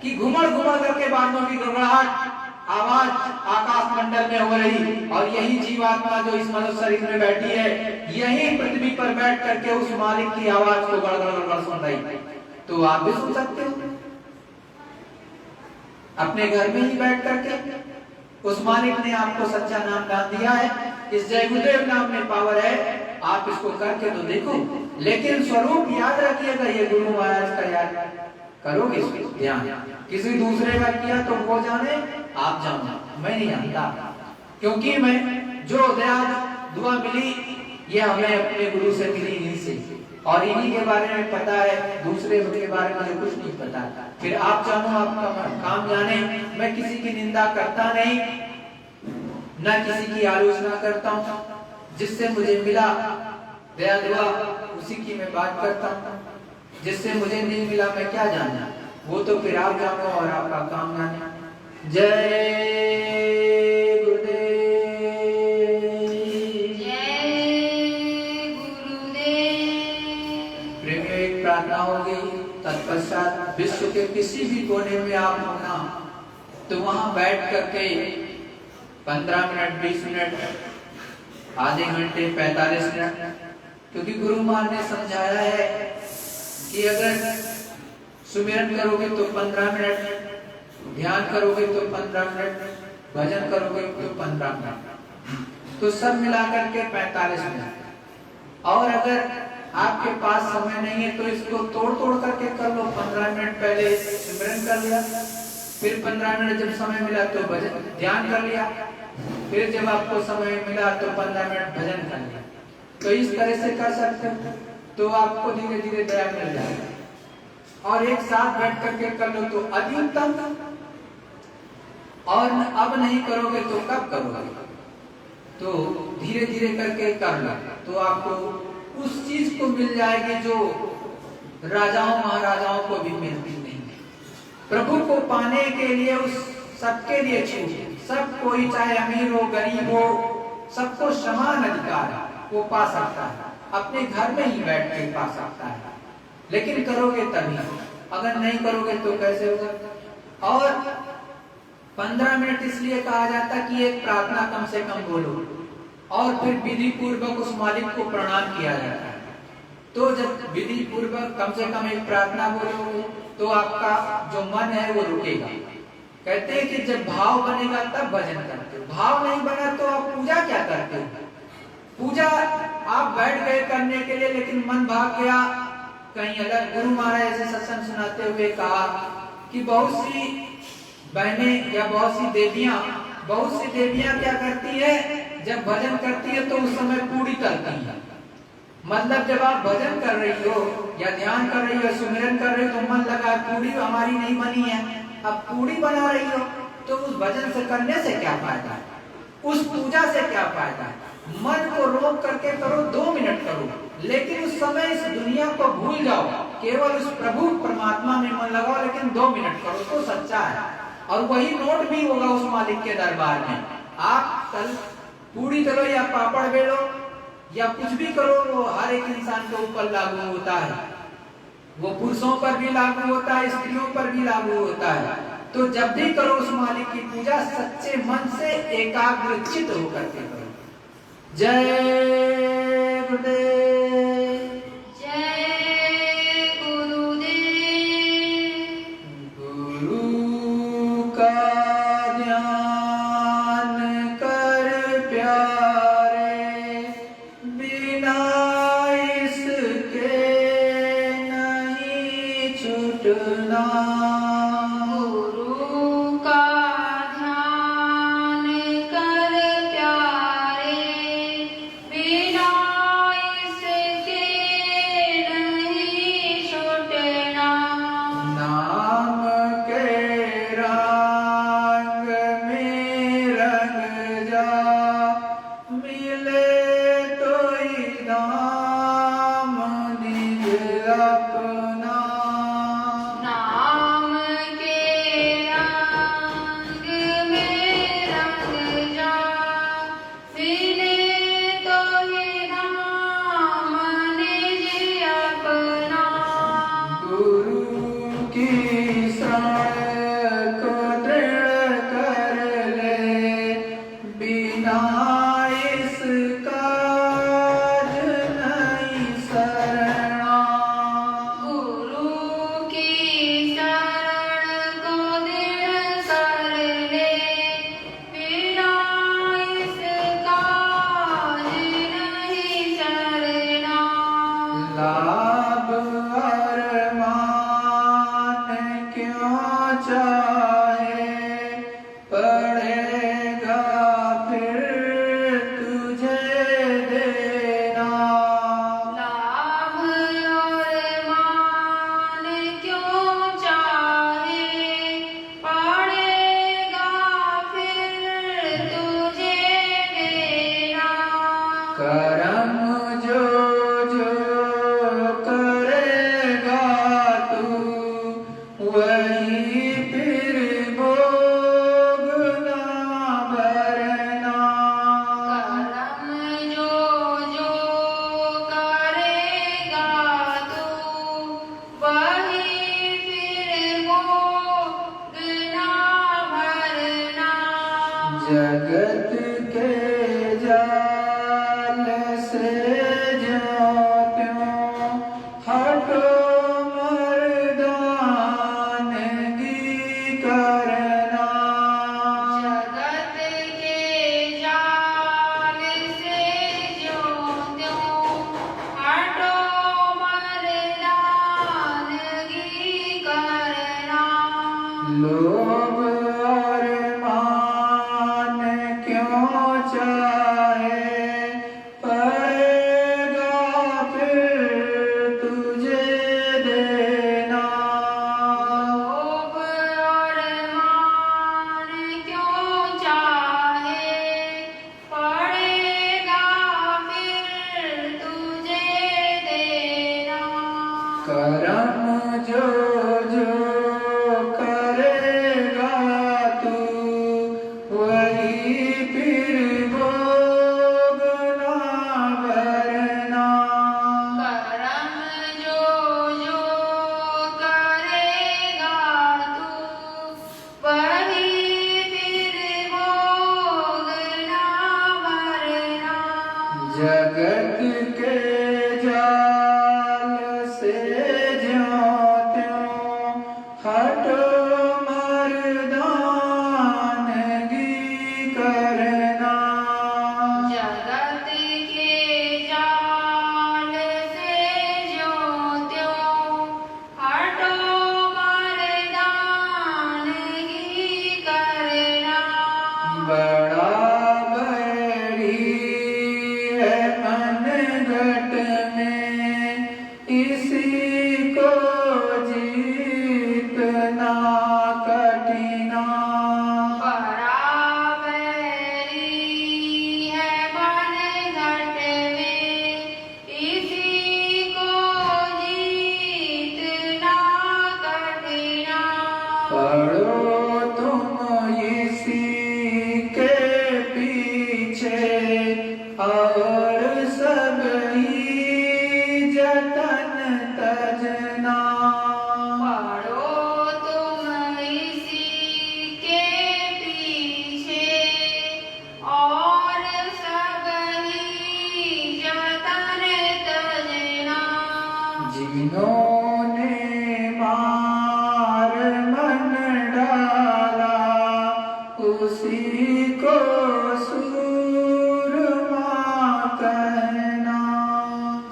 कि घुमड़ घुमड़ करके बादलों की गड़गड़ाहट आवाज आकाश मंडल में हो रही, और यही जीवात्मा जो इस मनुष्य शरीर में बैठी है, यही पृथ्वी पर बैठ करके उस मालिक की आवाज को गड़गड़ गड़गड़ सुन रही। तो आप भी सुन सकते हो अपने घर में ही बैठ करके। उस मालिक ने आपको सच्चा नाम दान दिया है, इस जय गुरुदेव नाम में पावर है, आप इसको करके तो देखो। लेकिन स्वरूप याद रखिएगा, ये गुरु महाराज का याद करोगे, ध्यान। किसी दूसरे का किया तो वो जाने, आप जानो, मैं नहीं जानता, क्योंकि मैं जो दया दुआ मिली ये हमें अपने गुरु से मिली, इन्हीं से, और इन्हीं के बारे में पता है, दूसरे के बारे में कुछ नहीं पता। फिर आप जानो, आपका काम जाने। मैं किसी की निंदा करता नहीं, न किसी की आलोचना करता हूँ, जिससे मुझे मिला दया दुआ उसी की मैं बात करता हूँ, जिससे मुझे नहीं मिला मैं क्या जानना, वो तो फिर आप जानो और आपका काम जाने। जय प्रार्थना होगी। तत्पश्चात विश्व के किसी भी कोने में आप होना, तो वहां बैठ करके 15 मिनट, 20 मिनट, आधे घंटे, 45 मिनट, क्योंकि गुरु महाराज ने समझाया है कि अगर सुमिरन करोगे तो 15 मिनट, ध्यान करोगे तो 15 मिनट, भजन करोगे तो 15 मिनट, तो सब मिलाकर के 45 मिनट। और अगर आपके पास समय नहीं है तो इसको तोड़ तोड़ करके कर लो। 15 मिनट पहले सिमरन कर लिया, फिर 15 मिनट जब समय मिला तो भजन ध्यान कर लिया, फिर जब आपको समय मिला तो 15 मिनट भजन कर लिया। तो इस तरह से कर सकते हो, तो आपको धीरे धीरे दया मिल जाएगा। और एक साथ बैठ करके कर लो तो अति उत्तम। और अब नहीं करोगे तो कब करोगे? तो धीरे धीरे करके कर लो तो आपको उस चीज को मिल जाएगी जो राजाओं महाराजाओं को भी मिलती नहीं है। प्रभु को पाने के लिए उस सबके लिए छूट, सब कोई चाहे अमीर हो गरीब हो सबको समान अधिकार है, वो पा सकता है, अपने घर में ही बैठ के पा सकता है। लेकिन करोगे तभी, अगर नहीं करोगे तो कैसे होगा? और 15 मिनट इसलिए कहा जाता कि एक प्रार्थना कम से कम बोलो और फिर विधि पूर्वक उस मालिक को प्रणाम किया जाता है। तो जब विधि पूर्वक कम से कम एक प्रार्थना बोलोगे तो आपका जो मन है वो रुकेगा। कहते हैं कि जब भाव बनेगा तब भजन करते हो, भाव नहीं बना तो आप पूजा क्या करते हो? पूजा आप बैठ गए करने के लिए लेकिन मन भाग गया कहीं अलग। गुरु महाराज ऐसे सत्संग सुनाते हुए कहा कि बहुत सी बहनें या बहुत सी देवियां क्या करती है, जब भजन करती है तो उस समय पूड़ी तलती है। मतलब जब आप भजन कर रही हो या ध्यान कर रही हो, सुमिरन कर रही हो तो मन लगा पूड़ी हमारी नहीं बनी है, अब पूड़ी बना रही हो, तो उस भजन से करने से क्या फायदा है? उस पूजा से क्या फायदा है? मन को रोक करके करो, 2 मिनट करो, लेकिन उस समय इस दुनिया को भूल जाओ, केवल उस प्रभु परमात्मा में मन लगाओ, लेकिन 2 मिनट करो तो सच्चा है। और वही नोट भी होगा उस मालिक के दरबार में। आप कल पूड़ी तलो या पापड़ बेलो या कुछ भी करो, वो हर एक इंसान के ऊपर लागू होता है। वो पुरुषों पर भी लागू होता है, स्त्रियों पर भी लागू होता है। तो जब भी करो उस मालिक की पूजा सच्चे मन से एकाग्रचित होकर के करो। जय गुरुदेव, जय गुरुदेव। गुरु का ध्यान कर प्यारे, बिना इसके नहीं छूटना। गुरु का ध्यान कर प्यारे, बिना इसके नहीं छूटना। नाम के रंग में रंग जा, मिले तो ही नाम निज अपना। नाम के रंग में रंग जा, मिले तो ही नाम निज अपना। गुरु की शरण को दृढ़ कर ले, बिना इसका नहीं शरणा। गुरु की शरण को दृढ़ कर ले, बिना इसका नहीं शरणा। लाभ और मान क्यों चाहे, पड़ेगा फिर तुझे देना। लाभ और मान क्यों चाहे, पड़ेगा फिर तुझे देना। कर्म जो जो करेगा तू, वही फिर भोगना भरना। कर्म जो जो करेगा तू, वही फिर भोगना भरना। जगत के जाल से ज्यों त्यों हटो मर्दानगी करना। जगत के जाल से ज्यों त्यों हटो लोभ और मान क्यों चाहे, पड़ेगा फिर तुझे देना। लोभ और मान क्यों चाहे, पड़ेगा फिर तुझे देना। कर्म जो जो करेगा तू, वही फिर भोगना भरना। कर्म जो जो करेगा तू, वही फिर भोगना भरना। जगत के जाल से ज्यों त्यों हटो मर्दानगी करना। जगत के जाल से ज्यों त्यों हटो मर्दानगी करना। बड़ा बड़ी है मन घट में, इसी को जीतना कठिना। बराबरी है मन घट में, इसी को जीतना कठिना। पढ़ो तुम इसी के पीछे, और सब ही जतन तजना। पढ़ो तुम इसी के पीछे, और सब ही जतन तजना। जिन्होंने मार मन डाला, उसी को सूरमा कहना।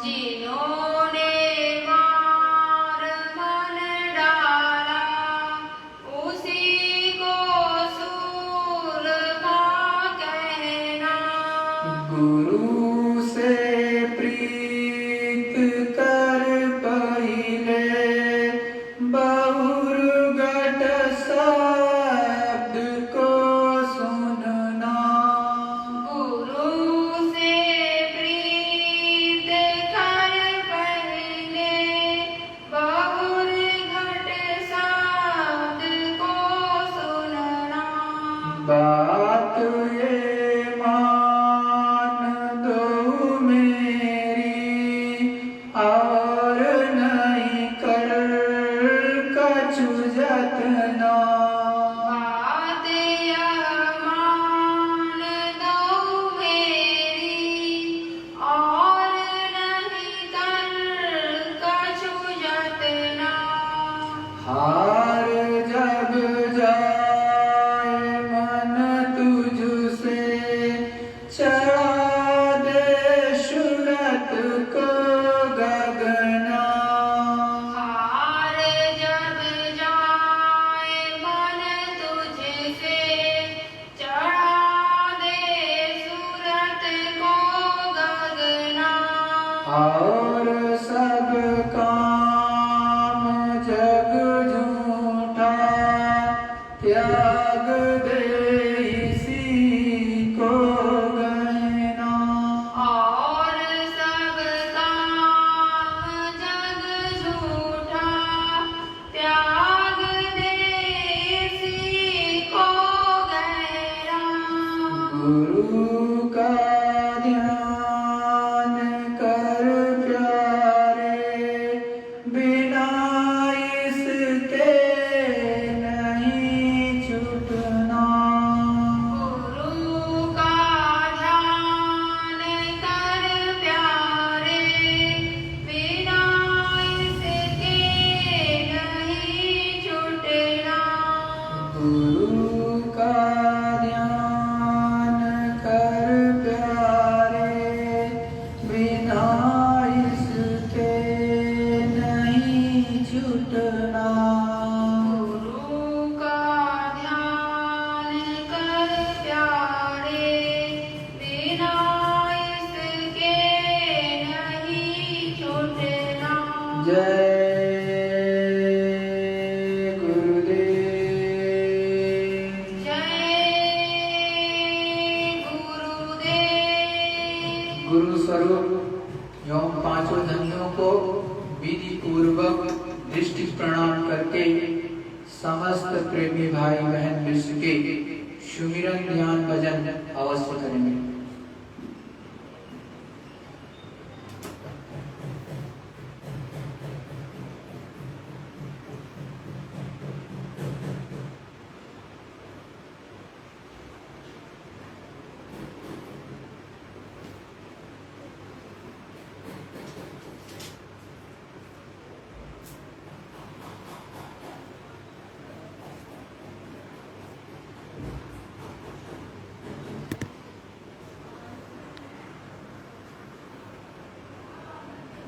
जिन्होंने मार मन डाला, उसी को सूरमा कहना। गुरु से प्रीत कर पहिले, बहुर घट शब्द को सुनना। गुरु से प्रीत कर पहले, बहुर घट शब्द को सुनना। बात ये मान दो मेरी, और नहीं कर कछु जतना। बात यह मान दो मेरी, और नहीं कर कछु जतना। हार जब जाए मन तुझसे, चढ़ा दे सूरत को गगना। हार जब जाए मन तुझसे, चढ़ा दे सूरत को गगना। और सब काम जग झूठा, त्याग दे इसी को गहना। और सब काम जग झूठा, त्याग दे इसी को गहना। गुरु का ध्यान कर प्यारे, बिना इसके नहीं छूटना। गुरु का ध्यान कर प्यारे, बिना इसके नहीं छूटना। गुरु का ध्यान कर प्यारे, बिना इसके नहीं छूटना। गुरु का प्रेमी भाई बहन विश्व के सुमिरन ध्यान भजन अवश्य करेंगे।